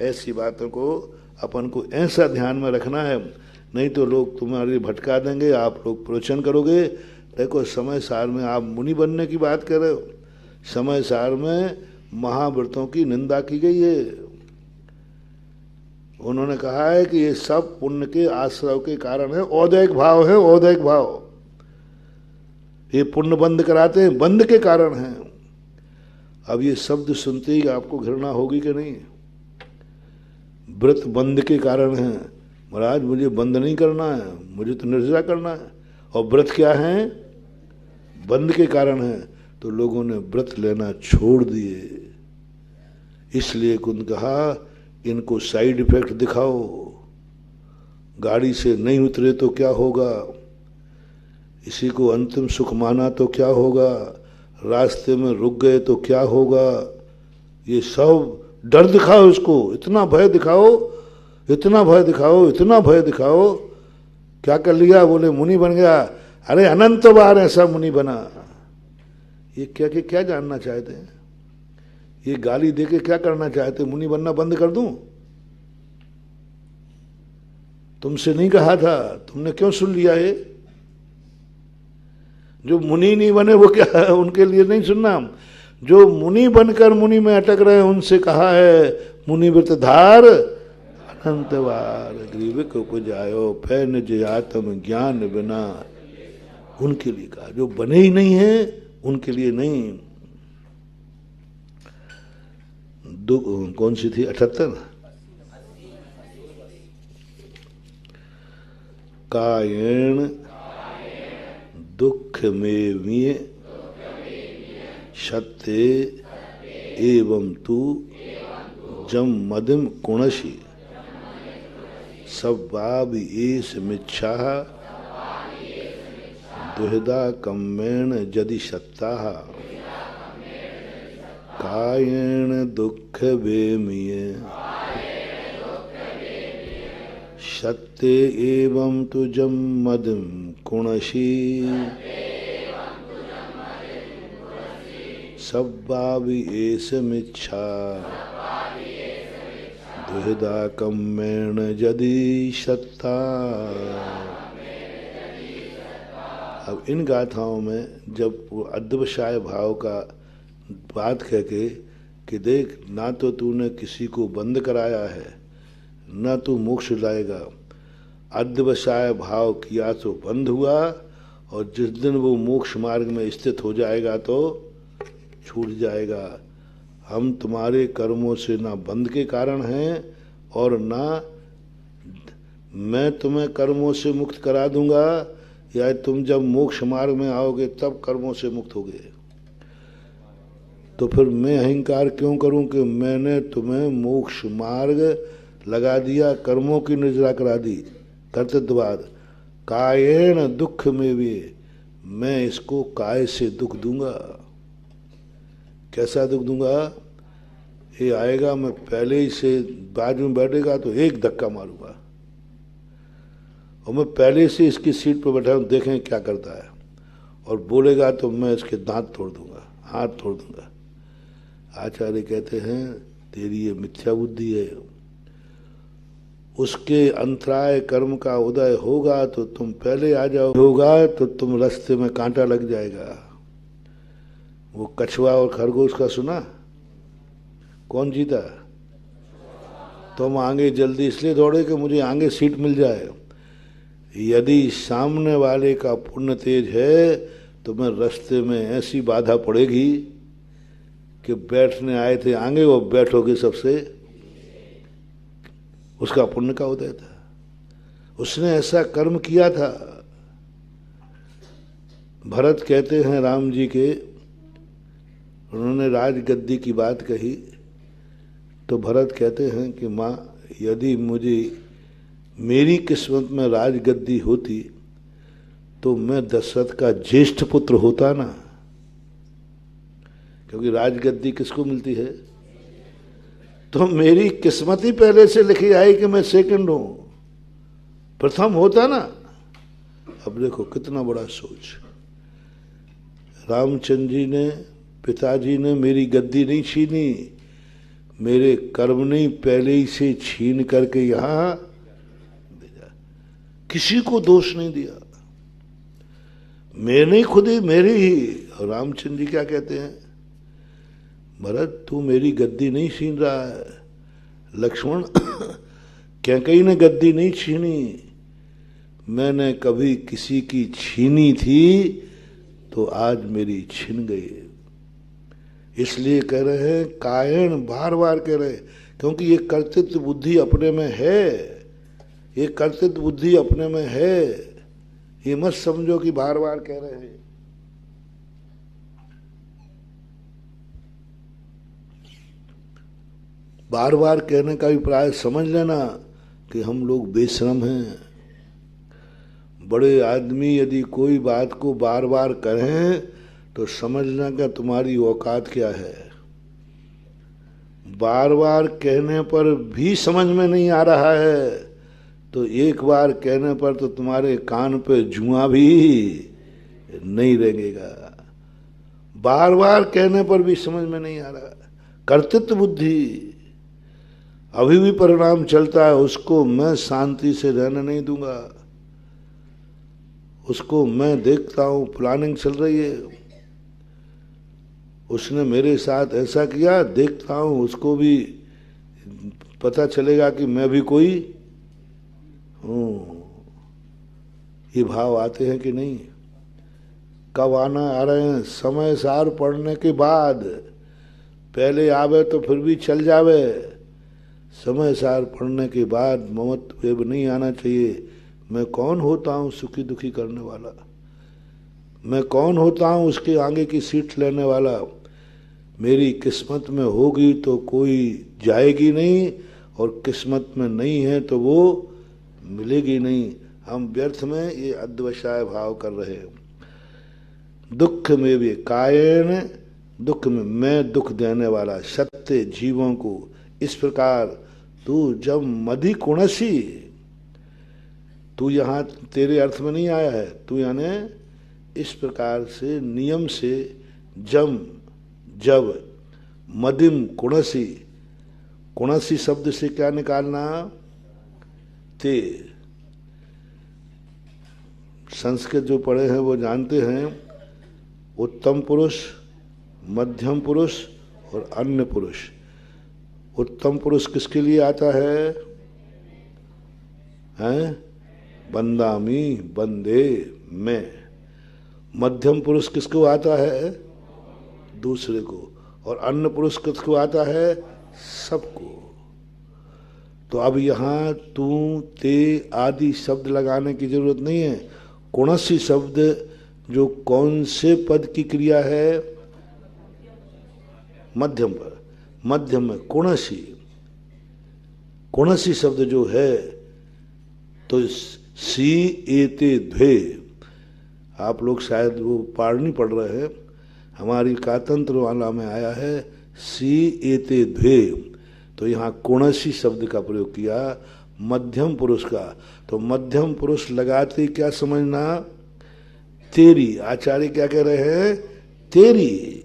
ऐसी बातों को अपन को ऐसा ध्यान में रखना है, नहीं तो लोग तुम्हारे भटका देंगे, आप लोग प्रवचन करोगे। देखो समय सार में आप मुनि बनने की बात कर रहे हो, समय सार में महाव्रतों की निंदा की गई है। उन्होंने कहा है कि ये सब पुण्य के आश्रय के कारण है, औदैहिक भाव है, औदैहिक भाव। ये पुण्य बंद कराते हैं, बंद के कारण है। अब ये शब्द सुनते ही आपको घृणा होगी कि नहीं? व्रत बंद के कारण है। महाराज मुझे बंद नहीं करना है, मुझे तो निर्जरा करना है। और व्रत क्या है? बंद के कारण है। तो लोगों ने व्रत लेना छोड़ दिए। इसलिए कुंद कहा इनको साइड इफेक्ट दिखाओ। गाड़ी से नहीं उतरे तो क्या होगा, इसी को अंतिम सुख माना तो क्या होगा, रास्ते में रुक गए तो क्या होगा, ये सब डर दिखाओ। इसको इतना भय दिखाओ, इतना भय दिखाओ, इतना भय दिखाओ। क्या कर लिया? बोले मुनि बन गया। अरे अनंत बार ऐसा मुनि बना। ये क्या जानना चाहते हैं? ये गाली देके क्या करना चाहते? मुनि बनना बंद कर दूं? तुमसे नहीं कहा था, तुमने क्यों सुन लिया? ये जो मुनि नहीं बने वो क्या है, उनके लिए नहीं सुनना। जो मुनि बनकर मुनि में अटक रहे हैं उनसे कहा है मुनि व्रत धार अनंतवार ग्रीव को जायो फै निज आत्म ज्ञान बिना। उनके लिए कहा, जो बने ही नहीं है उनके लिए नहीं। कौन सी थी? 78। कायेण दुख में विये सत्य एवं तू जम मदिम कुणसी सब्बाब एस मिच्छा दुहिदा कम्मेण यदि सत्ता कायेण दुख वेमिये सत्य एवं तुजम मदिम कुणसी सब्बाबि एस मिच्छा दुहिदा कम्मेण यदि सत्ता। अब इन गाथाओं में जब वो अध्यवसाय भाव का बात कह के कि देख, ना तो तूने किसी को बंद कराया है, ना तू मोक्ष लाएगा, अध्यवसाय भाव किया तो बंद हुआ, और जिस दिन वो मोक्ष मार्ग में स्थित हो जाएगा तो छूट जाएगा। हम तुम्हारे कर्मों से ना बंध के कारण हैं, और ना मैं तुम्हें कर्मों से मुक्त करा दूंगा, या तुम जब मोक्ष मार्ग में आओगे तब कर्मों से मुक्त होगे। तो फिर मैं अहंकार क्यों करूं कि मैंने तुम्हें मोक्ष मार्ग लगा दिया, कर्मों की निजरा करा दी, कर्तृत्ववाद। कायेण दुख में भी, मैं इसको काय से दुख दूंगा। कैसा दुख दूंगा? ये आएगा, मैं पहले ही से बाद में बैठेगा तो एक धक्का मारूंगा, और मैं पहले से इसकी सीट पर बैठा हूं, देखें क्या करता है, और बोलेगा तो मैं इसके दांत तोड़ दूंगा, हाथ तोड़ दूंगा। आचार्य कहते हैं तेरी ये मिथ्या बुद्धि है। उसके अंतराय कर्म का उदय होगा तो तुम पहले आ जाओ, होगा तो तुम रास्ते में कांटा लग जाएगा। वो कछुआ और खरगोश का सुना? कौन जीता? तुम आगे जल्दी इसलिए दौड़े कि मुझे आगे सीट मिल जाए। यदि सामने वाले का पुण्य तेज है तो मैं रास्ते में ऐसी बाधा पड़ेगी कि बैठने आए थे आगे, वो बैठोगे सबसे, उसका पुण्य का उदय था, उसने ऐसा कर्म किया था। भरत कहते हैं राम जी के, उन्होंने राजगद्दी की बात कही तो भरत कहते हैं कि माँ, यदि मुझे मेरी किस्मत में राजगद्दी होती तो मैं दशरथ का ज्येष्ठ पुत्र होता ना, क्योंकि राजगद्दी किसको मिलती है? तो मेरी किस्मत ही पहले से लिखी आई कि मैं सेकंड हूं, प्रथम होता ना। अब देखो कितना बड़ा सोच। रामचंद्र जी ने, पिताजी ने मेरी गद्दी नहीं छीनी, मेरे कर्म ने पहले ही से छीन करके यहां भेजा, किसी को दोष नहीं दिया, मैंने खुद ही, मेरे ही। और रामचंद्र जी क्या कहते हैं? भरत तू मेरी गद्दी नहीं छीन रहा है, लक्ष्मण कैकेयी ने गद्दी नहीं छीनी, मैंने कभी किसी की छीनी थी तो आज मेरी छिन गई। इसलिए कह रहे हैं कायण, बार बार कह रहे, क्योंकि ये कर्तृत्व बुद्धि अपने में है, ये कर्तृत्व बुद्धि अपने में है। ये मत समझो कि बार बार कह रहे हैं। बार बार कहने का अभिप्राय समझ लेना कि हम लोग बेशरम हैं। बड़े आदमी यदि कोई बात को बार बार कहें तो समझना कि तुम्हारी औकात क्या है। बार बार कहने पर भी समझ में नहीं आ रहा है तो एक बार कहने पर तो तुम्हारे कान पे जुआ भी नहीं रहेगा। बार बार कहने पर भी समझ में नहीं आ रहा, कर्तृत्व बुद्धि अभी भी परिणाम चलता है, उसको मैं शांति से रहने नहीं दूंगा। उसको मैं देखता हूं, प्लानिंग चल रही है, उसने मेरे साथ ऐसा किया, देखता हूं उसको भी पता चलेगा कि मैं भी कोई हूं। ये भाव आते हैं कि नहीं? कब आना आ रहे हैं? समय सार पढ़ने के बाद, पहले आवे तो फिर भी चल जावे, समय सार पढ़ने के बाद ममत्व वेब नहीं आना चाहिए। मैं कौन होता हूँ सुखी दुखी करने वाला? मैं कौन होता हूँ उसके आगे की सीट लेने वाला? मेरी किस्मत में होगी तो कोई जाएगी नहीं, और किस्मत में नहीं है तो वो मिलेगी नहीं। हम व्यर्थ में ये अध्यवसाय भाव कर रहे हैं। दुख में भी कायेन, दुख में मैं दुख देने वाला सत्य जीवों को। इस प्रकार तू जब मधि कुणसी, तू यहाँ तेरे अर्थ में नहीं आया है, तू यानी इस प्रकार से नियम से जब मदिम कुणसी, कोणासी शब्द से क्या निकालना? ते। संस्कृत जो पढ़े हैं वो जानते हैं, उत्तम पुरुष, मध्यम पुरुष और अन्य पुरुष। उत्तम पुरुष किसके लिए आता है? हैं? बंदामी, बंदे, मैं। मध्यम पुरुष किसको आता है? दूसरे को। और अन्य पुरुष किसको आता है? सबको। तो अब यहाँ तू, ते आदि शब्द लगाने की जरूरत नहीं है। कोणासी शब्द जो कौन से पद की क्रिया है? मध्यम पर। मध्यम में कोणासी। कोणासी शब्द जो है तो सी एते द्वे, आप लोग शायद वो पाठ नहीं पढ़ रहे हैं, हमारी कातंत्र वाला में आया है सी एते द्वे, तो यहाँ कोणासी शब्द का प्रयोग किया मध्यम पुरुष का। तो मध्यम पुरुष लगाते क्या समझना? तेरी। आचार्य क्या कह रहे हैं? तेरी।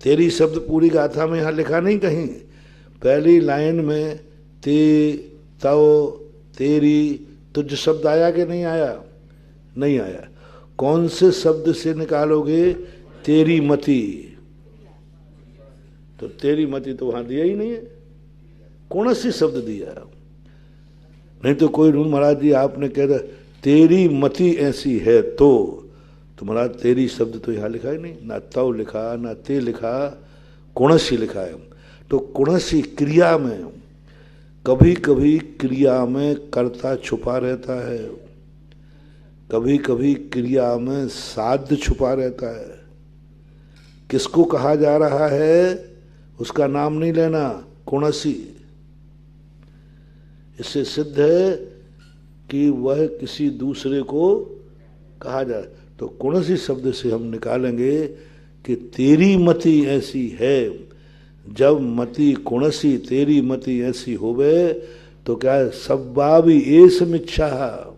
तेरी शब्द पूरी गाथा में यहाँ लिखा नहीं कहीं। पहली लाइन में ते, तव, तेरी, तुझ शब्द आया कि नहीं आया? नहीं आया। कौन से शब्द से निकालोगे? तेरी मति। तो तेरी मति तो वहां दिया ही नहीं है, कौन सी शब्द दिया? नहीं तो कोई रूम महाराज जी आपने कह रहा तेरी मति ऐसी है तो महाराज तेरी शब्द तो यहाँ लिखा ही नहीं, ना तव लिखा, ना ते लिखा, कोणसी लिखा है। तो कोणसी क्रिया में, कभी कभी क्रिया में कर्ता छुपा रहता है, कभी कभी क्रिया में साध्य छुपा रहता है। किसको कहा जा रहा है उसका नाम नहीं लेना, कोणासी। इससे सिद्ध है कि वह किसी दूसरे को कहा जा। तो कोणासी शब्द से हम निकालेंगे कि तेरी मति ऐसी है। जब मति कोणासी, तेरी मति ऐसी होवे तो क्या है? सब्बावी एस मिच्छा,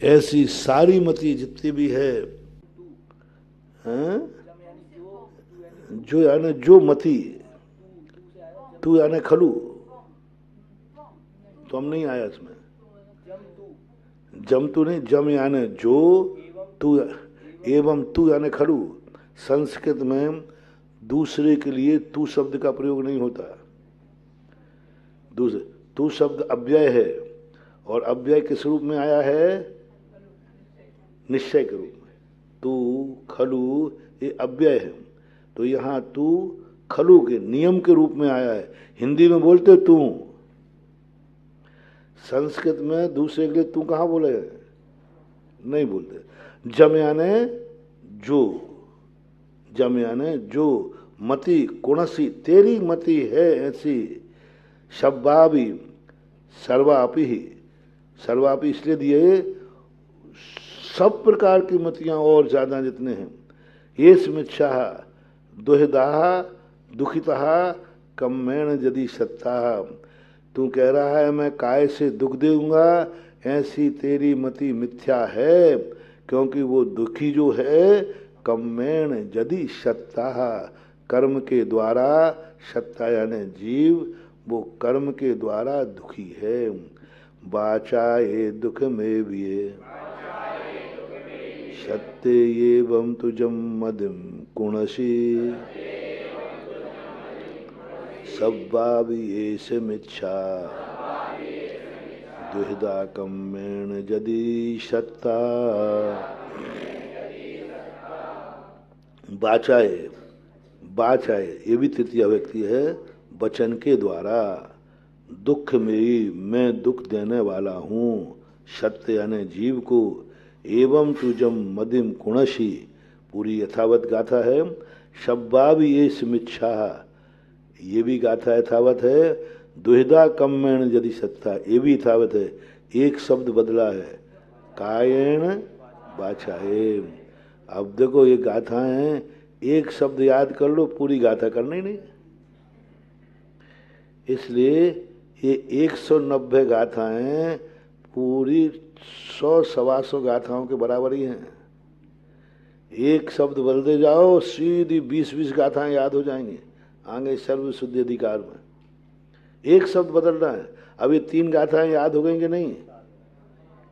ऐसी सारी मति जितनी भी है, हैं? जो यानी जो मति, तू यानी खलू, तो हम नहीं आया इसमें। जम तू नहीं, जम यानी जो, तू एवं तू यानी खलू। संस्कृत में दूसरे के लिए तू शब्द का प्रयोग नहीं होता। दूसरे तू शब्द अव्यय है, और अव्यय किस रूप में आया है? निश्चय के रूप में। तू, खलु ये अव्यय है, तो यहाँ तू खलु के नियम के रूप में आया है। हिंदी में बोलते तू, संस्कृत में दूसरे के लिए तू कहाँ बोले? नहीं बोलते। जम याने जो, जम याने जो, मति कोणासी, तेरी मति है ऐसी। शब्बावी, सर्वापि ही, सर्वापि इसलिए दिए सब प्रकार की मतियां और ज्यादा जितने हैं। ये स्मिच्छा दुहिदा दुखिता कम्मेण यदि सत्ता। तू कह रहा है मैं काय से दुख दूंगा, ऐसी तेरी मति मिथ्या है, क्योंकि वो दुखी जो है कम्मेण यदि सत्ता, कर्म के द्वारा, सत्ता यानी जीव, वो कर्म के द्वारा दुखी है। वाचा ये दुख में भी सत्य एवं तुझम मदिम कुणसी सब्बावी एस मिच्छा दुहिदा कम्मेण यदि सत्ता। बाचाए, बाचाए ये भी तृतीय व्यक्ति है, वचन के द्वारा। दुख में मैं दुख देने वाला हूँ, सत्य यानी जीव को। एवं तुजम मदिम कुणसी, पूरी यथावत गाथा है। शब्बावी ये समीक्षा, ये भी गाथा यथावत है। दुहिदा कम्मेण यदि सत्ता, ये भी यथावत है। एक शब्द बदला है, कायेण बाचाए। अब देखो ये गाथा है, एक शब्द याद कर लो, पूरी गाथा करना ही नहीं। इसलिए ये 190 गाथाएं पूरी 100-125 गाथाओं के बराबर ही हैं। एक शब्द बदलते जाओ, सीधी 20-20 गाथाएं याद हो जाएंगी आगे सर्व शुद्धि अधिकार में। एक शब्द बदलना है। अब ये 3 गाथाएं याद हो गई कि नहीं?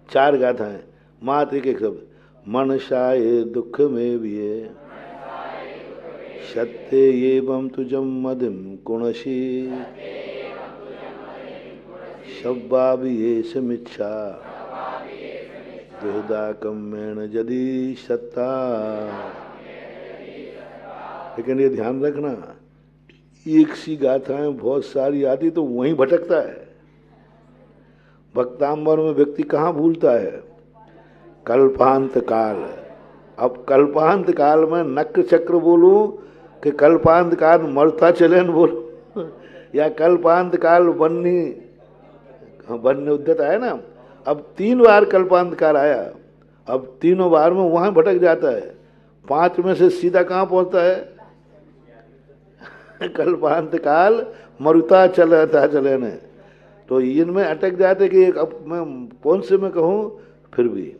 4 गाथाएं, मात्र एक एक शब्द। मनसाए दुख में विये सत्य एवं तुजम मदिम कुणसी शब्बाभिये समीक्षा दुहदा कम्मेण यदि सत्ता। लेकिन ये ध्यान रखना, एक सी गाथाएं बहुत सारी आती तो वहीं भटकता है। भक्तांबर में व्यक्ति कहाँ भूलता है? कल्पांत काल। अब कल्पांत काल में नक्र चक्र बोलूं कि कल्पांत काल मरता चलेन बोलूं या कल्पांत काल बनने उद्यत है ना। अब 3 बार कल्पांत काल आया, अब तीनों बार में वहां भटक जाता है। 5 में से सीधा कहाँ पहुंचता है? कल्पांत काल मरुता चले ने। तो इनमें अटक जाते कि अब मैं कौन से में कहूँ। फिर भी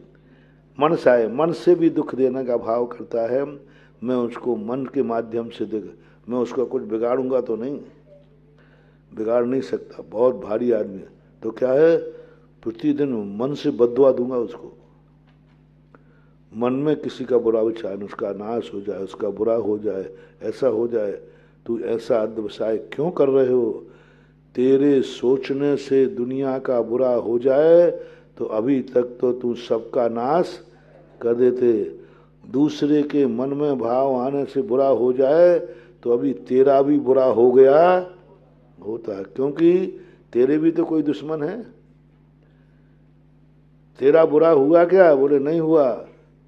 मन से, मन से भी दुख देने का भाव करता है। मैं उसको मन के माध्यम से देख, मैं उसका कुछ बिगाड़ूंगा तो नहीं, बिगाड़ नहीं सकता, बहुत भारी आदमी है। तो क्या है, प्रतिदिन मन से बददुआ दूंगा उसको। मन में किसी का बुरा विचार, उसका नाश हो जाए, उसका बुरा हो जाए, ऐसा हो जाए। तू ऐसा अध्यवसाय क्यों कर रहे हो? तेरे सोचने से दुनिया का बुरा हो जाए तो अभी तक तो तू सबका नाश कर देते। दूसरे के मन में भाव आने से बुरा हो जाए तो अभी तेरा भी बुरा हो गया होता है, क्योंकि तेरे भी तो कोई दुश्मन है। तेरा बुरा हुआ क्या? बोले नहीं हुआ।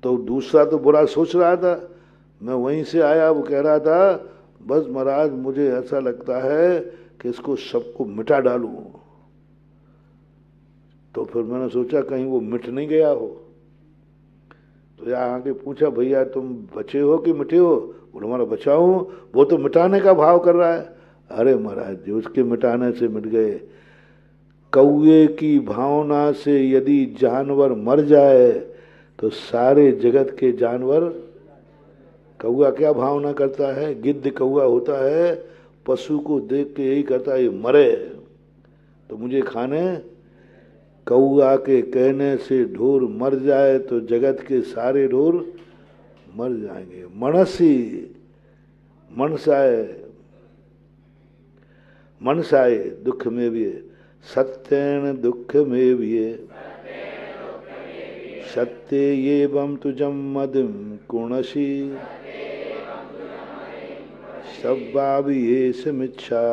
तो दूसरा तो बुरा सोच रहा था, मैं वहीं से आया, वो कह रहा था बस महाराज मुझे ऐसा लगता है कि इसको सबको मिटा डालूं। तो फिर मैंने सोचा कहीं वो मिट नहीं गया हो। तो यहाँ आके पूछा, भैया तुम बचे हो कि मिटे हो? बोले हमारा बचा हूं, वो तो मिटाने का भाव कर रहा है। अरे महाराज जी, उसके मिटाने से मिट गए। कौए की भावना से यदि जानवर मर जाए तो सारे जगत के जानवर, कौआ क्या भावना करता है? गिद्ध कौआ होता है, पशु को देख के यही करता है ये मरे तो मुझे खाने। कौआ के कहने से ढोर मर जाए तो जगत के सारे ढोर मर जाएंगे। मनसी, मनसाए दुख में भी सत्येन दुख में भी सत्य एवं तुजम मदिम कुणसी शब्बाभिये समीक्षा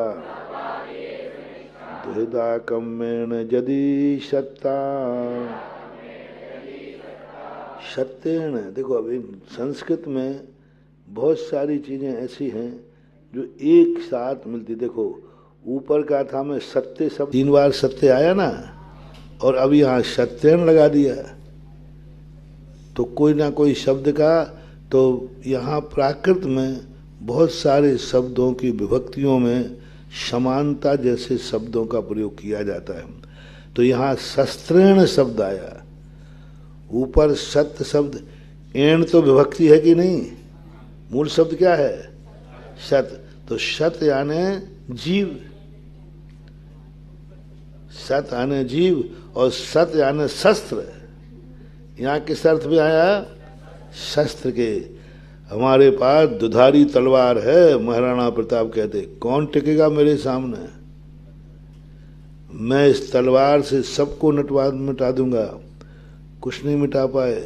दुहदा कम्मेण यदि सत्ता। सत्येन, देखो अभी संस्कृत में बहुत सारी चीजें ऐसी हैं जो एक साथ मिलती। देखो ऊपर का था में सत्य शब्द 3 बार सत्य आया ना, और अब यहाँ सत्येन लगा दिया। तो कोई ना कोई शब्द का, तो यहाँ प्राकृत में बहुत सारे शब्दों की विभक्तियों में समानता जैसे शब्दों का प्रयोग किया जाता है। तो यहाँ शस्त्रेण शब्द आया, ऊपर सत्य शब्द, एण तो विभक्ति है कि नहीं? मूल शब्द क्या है? सत। तो सत यानी जीव, सत यानी जीव, और सत यानी शस्त्र। यहाँ किस अर्थ में आया? शस्त्र के। हमारे पास दुधारी तलवार है, महाराणा प्रताप कहते, कौन टिकेगा मेरे सामने? मैं इस तलवार से सबको मिटा दूंगा, कुछ नहीं मिटा पाए।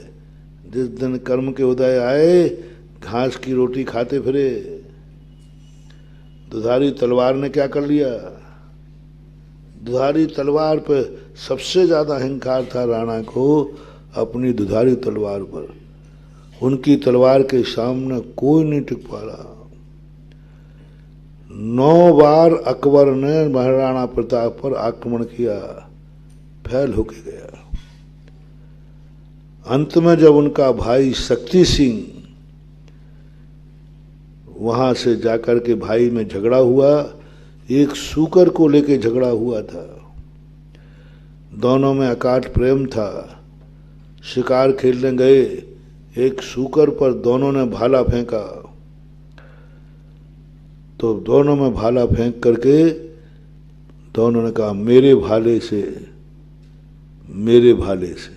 जिस दिन कर्म के उदय आए घास की रोटी खाते फिरे। दुधारी तलवार ने क्या कर लिया? दुधारी तलवार पर सबसे ज्यादा अहंकार था राणा को, अपनी दुधारी तलवार पर। उनकी तलवार के सामने कोई नहीं टिक पा रहा। 9 बार अकबर ने महाराणा प्रताप पर आक्रमण किया, फैल होके गया। अंत में जब उनका भाई शक्ति सिंह वहां से जाकर के भाई में झगड़ा हुआ, एक सूकर को लेके झगड़ा हुआ था, दोनों में अकाट प्रेम था। शिकार खेलने गए, एक सूकर पर दोनों ने भाला फेंका, तो दोनों में भाला फेंक करके तो उन्होंने कहा मेरे भाले से, मेरे भाले से।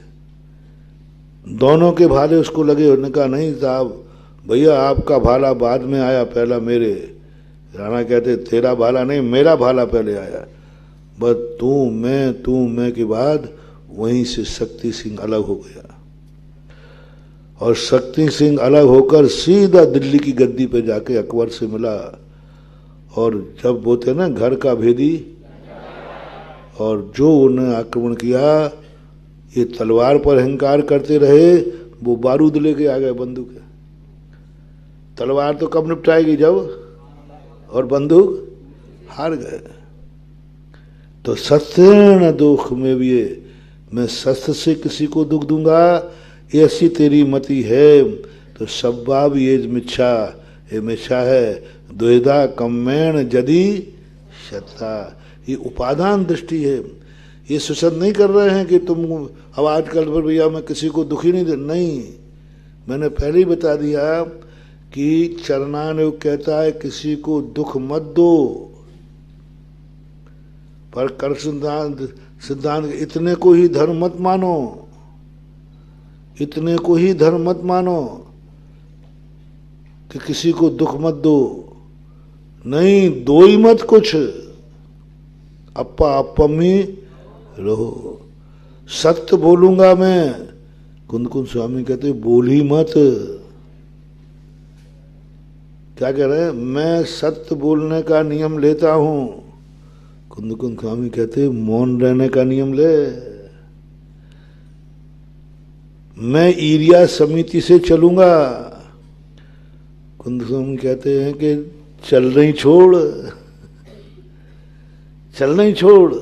दोनों के भाले उसको लगे। उन्होंने कहा नहीं साहब, भैया आपका भाला बाद में आया, पहला मेरे। राणा कहते तेरा भाला नहीं, मेरा भाला पहले आया। बस तू मैं के बाद वहीं से शक्ति सिंह अलग हो गया। और शक्ति सिंह अलग होकर सीधा दिल्ली की गद्दी पे जाके अकबर से मिला। और जब वो थे ना घर का भेदी, और जो उन्हें आक्रमण किया, ये तलवार पर अहंकार करते रहे, वो बारूद लेके आ गए, बंदूक। तलवार तो कब निपटाएगी जब, और बंदूक हार गए। तो शस्त्रेण दुख में भी मैं शस्त्र से किसी को दुख दूंगा, ऐसी तेरी मति है। तो सब्बा भी ये मिच्छा, ये मिच्छा है द्वेधा कम्मेण यदि शता। ये उपादान दृष्टि है। ये सुसद नहीं कर रहे हैं कि तुम अब आजकल पर भैया मैं किसी को दुखी नहीं दे, नहीं। मैंने पहले ही बता दिया कि चरणानुयोग कहता है किसी को दुख मत दो, पर कर्म सिद्धांत इतने को ही धर्म मत मानो, इतने को ही धर्म मत मानो कि किसी को दुख मत दो। नहीं, दो ही मत कुछ, अप्पा अप्पम ही रहो। सत्य बोलूंगा मैं, कुंद स्वामी कहते बोल ही मत। क्या कह रहे हैं, मैं सत्य बोलने का नियम लेता हूं। कुंद स्वामी कहते मौन रहने का नियम ले। मैं ईरिया समिति से चलूंगा। कुंद स्वामी कहते हैं कि चल नहीं छोड़, चल नहीं छोड़।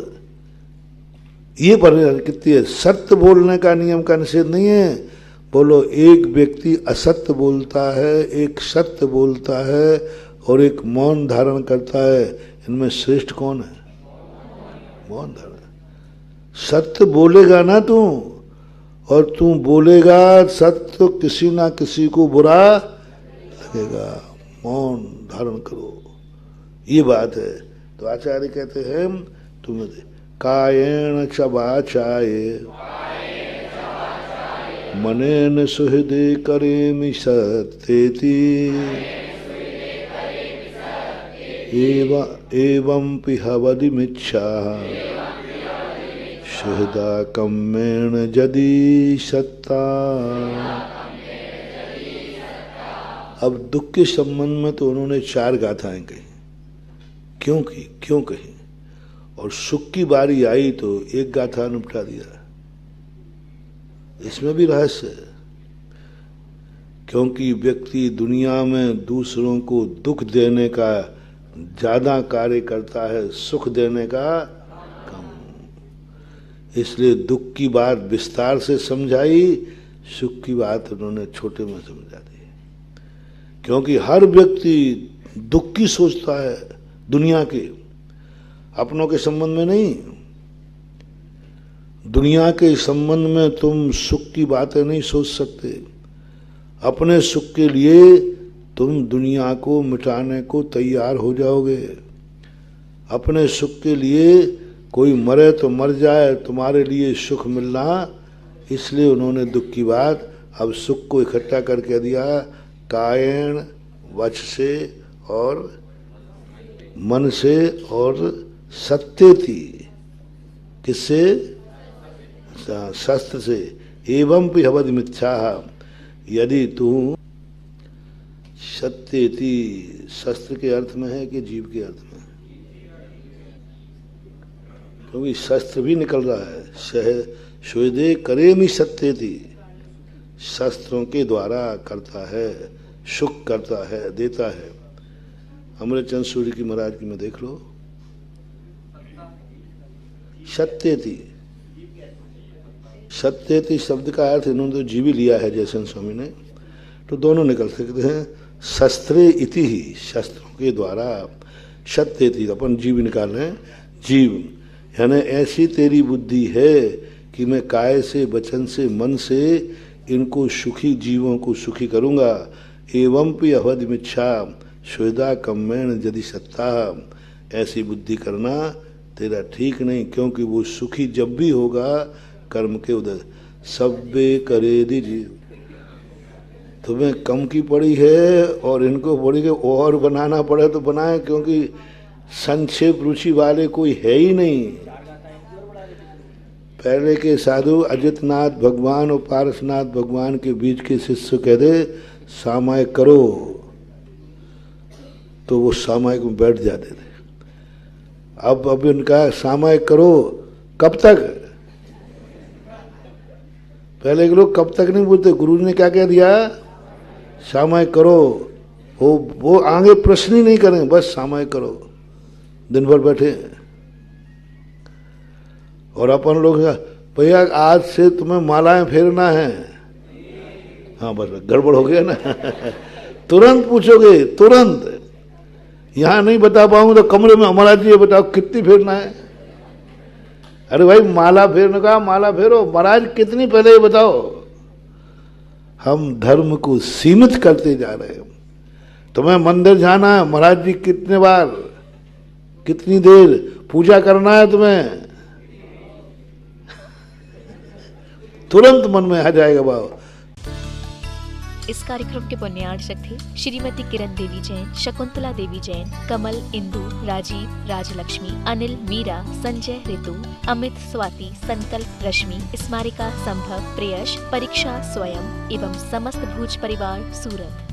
ये पर कितनी है, सत्य बोलने का नियम का निषेध नहीं है। बोलो, एक व्यक्ति असत्य बोलता है, एक सत्य बोलता है, और एक मौन धारण करता है, इनमें श्रेष्ठ कौन है? मौन धारण। सत्य बोलेगा ना तू, और तू बोलेगा सत्य तो किसी ना किसी को बुरा लगेगा। मौन धारण करो, ये बात है। तो आचार्य कहते हैं तुम्हें कायेन च वाचाये मनेन सुहृदे करेमि सत्येति एवं पिहवदिमिच्छा सुहृदा कम्मेण यदि सत्ता। अब दुख के संबंध में तो उन्होंने 4 गाथाएं कही। क्यों कही? और सुख की बारी आई तो एक गाथा निपटा दिया। इसमें भी रहस्य है, क्योंकि व्यक्ति दुनिया में दूसरों को दुख देने का ज्यादा कार्य करता है, सुख देने का कम। इसलिए दुख की बात विस्तार से समझाई, सुख की बात उन्होंने छोटे में समझा दी। क्योंकि हर व्यक्ति दुख की सोचता है दुनिया के, अपनों के संबंध में नहीं। दुनिया के संबंध में तुम सुख की बातें नहीं सोच सकते। अपने सुख के लिए तुम दुनिया को मिटाने को तैयार हो जाओगे। अपने सुख के लिए कोई मरे तो मर जाए, तुम्हारे लिए सुख मिलना। इसलिए उन्होंने दुख की बात अब सुख को इकट्ठा करके दिया, कायेन वच से और मन से और सत्य थी। किससे? शस्त्र से। एवं पिहवद मिथ्या, यदि तू सत्य थी, शस्त्र के अर्थ में है कि जीव के अर्थ में? क्योंकि शस्त्र भी निकल रहा है। सुहृदे करेमि सत्य थी, शस्त्रों के द्वारा करता है, सुख करता है, देता है। अमृतचंद सूर्य की महाराज की में देख लो, सत्य थी। सत्य थी शब्द का अर्थ इन्होंने तो जीवी लिया है जयचंद स्वामी ने, तो दोनों निकल सकते हैं। शस्त्रे इति ही, शस्त्रों के द्वारा। सत्य थी अपन जीव निकाल रहे हैं, जीव यानी ऐसी तेरी बुद्धि है कि मैं काय से, वचन से, मन से इनको सुखी, जीवों को सुखी करूंगा। एवं पि अवधिमिच्छा सुविधा कम्मेण यदि सत्ता, ऐसी बुद्धि करना तेरा ठीक नहीं, क्योंकि वो सुखी जब भी होगा कर्म के उदय। सब्बे करे दीजिए, तुम्हें कम की पड़ी है और इनको पड़ी है और बनाना पड़े तो बनाए, क्योंकि संक्षेप रुचि वाले कोई है ही नहीं। पहले के साधु अजितनाथ भगवान और पारसनाथ भगवान के बीच के शिष्य कहते सामायिक करो, तो वो सामायिक में बैठ जाते थे। अब इनका सामायिक करो कब तक? पहले के लोग कब तक नहीं बोलते, गुरु ने क्या कह दिया, सामायिक करो। वो आगे प्रश्न ही नहीं करें, बस सामायिक करो, दिन भर बैठे। और अपन लोग भैया आज से तुम्हें मालाएं फेरना है, हाँ बस गड़बड़ हो गया ना तुरंत पूछोगे, तुरंत। यहाँ नहीं बता पाऊंगा तो कमरे में हमारा जी बताओ कितनी फेरना है। अरे भाई माला फेरने का, माला फेरो, महाराज कितनी पहले ये बताओ। हम धर्म को सीमित करते जा रहे हैं। तुम्हें मंदिर जाना है, महाराज जी कितने बार, कितनी देर पूजा करना है तुम्हें, तुरंत मन में आ जाएगा भाव। इस कार्यक्रम के पुण्यार्चक थे श्रीमती किरण देवी जैन, शकुंतला देवी जैन, कमल, इंदु, राजीव, राजलक्ष्मी, अनिल, मीरा, संजय, ऋतु, अमित, स्वाति, संकल्प, रश्मि, स्मारिका, संभव, प्रेयश, परीक्षा, स्वयं एवं समस्त भूज परिवार सूरत।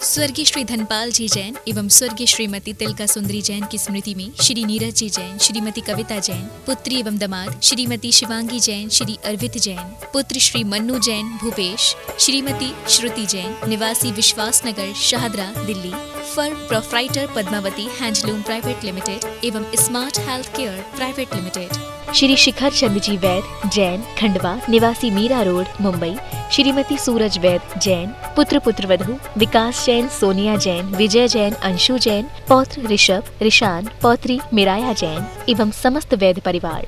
स्वर्गीय श्री धनपाल जी जैन एवं स्वर्गीय श्रीमती तिलका सुंदरी जैन की स्मृति में श्री नीरज जी जैन, श्रीमती कविता जैन, पुत्री एवं दामाद श्रीमती शिवांगी जैन, श्री अर्वित जैन, पुत्र श्री मन्नू जैन, भूपेश, श्रीमती श्रुति जैन, निवासी Vishwas Nagar, Shahdara, Delhi, firm proprietor Padmavati handloom private limited एवं smart health care private limited. Shri Shikhar Chand ji Vaid Jain, Khandwa, निवासी मीरा रोड, मुंबई। श्रीमती सूरज वैद जैन, पुत्र पुत्रवधू विकास जैन, सोनिया जैन, विजय जैन, अंशु जैन, पौत्र ऋषभ, ऋषान, पौत्री मिराया जैन एवं समस्त वैद परिवार।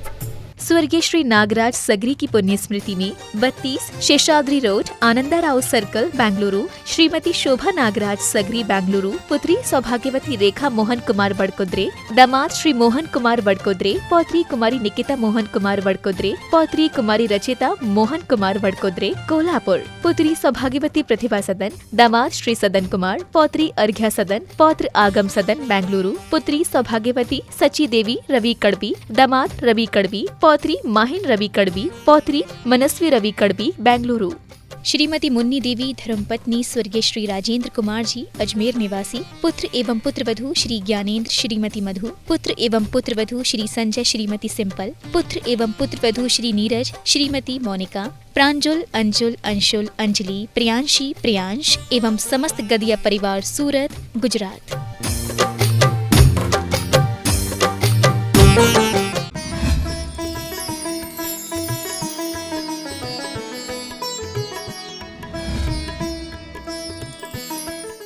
स्वर्गीय श्री नागराज सगरी की पुण्य स्मृति में 32 शेषाद्री रोड, आनंदाराव सर्कल, बेंगलुरु, श्रीमती शोभा नागराज सगरी, बेंगलुरु, पुत्री सौभाग्यवती रेखा मोहन कुमार बड़कुद्रे, दामाद श्री मोहन कुमार बड़कुद्रे, पौत्री कुमारी निकिता मोहन कुमार बड़कुद्रे, पौत्री कुमारी रचिता मोहन कुमार बड़कुद्रे, कोल्हापुर, पुत्री सौभाग्यवती प्रतिभा सदन, दामाद श्री सदन कुमार, पौत्री अर्घ्या सदन, पौत्र आगम सदन, बेंगलुरु, पुत्री सौभाग्यवती सची देवी रवि कड़बी, दामाद रवि कड़बी, पौत्री माहिन रवि कड़बी, पौत्री मनस्वी रवि कड़बी, बेंगलुरु। श्रीमती मुन्नी देवी धर्मपत्नी स्वर्गीय श्री राजेंद्र कुमार जी, अजमेर निवासी, पुत्र एवं पुत्रवधू श्री ज्ञानेंद्र, श्रीमती मधु, पुत्र एवं पुत्रवधू श्री संजय, श्रीमती सिंपल, पुत्र एवं पुत्रवधू श्री नीरज, श्रीमती मोनिका, प्रांजुल, अंजुल, अंशुल, अंजलि, प्रियांशी, प्रियांश एवं समस्त गदिया परिवार सूरत, गुजरात।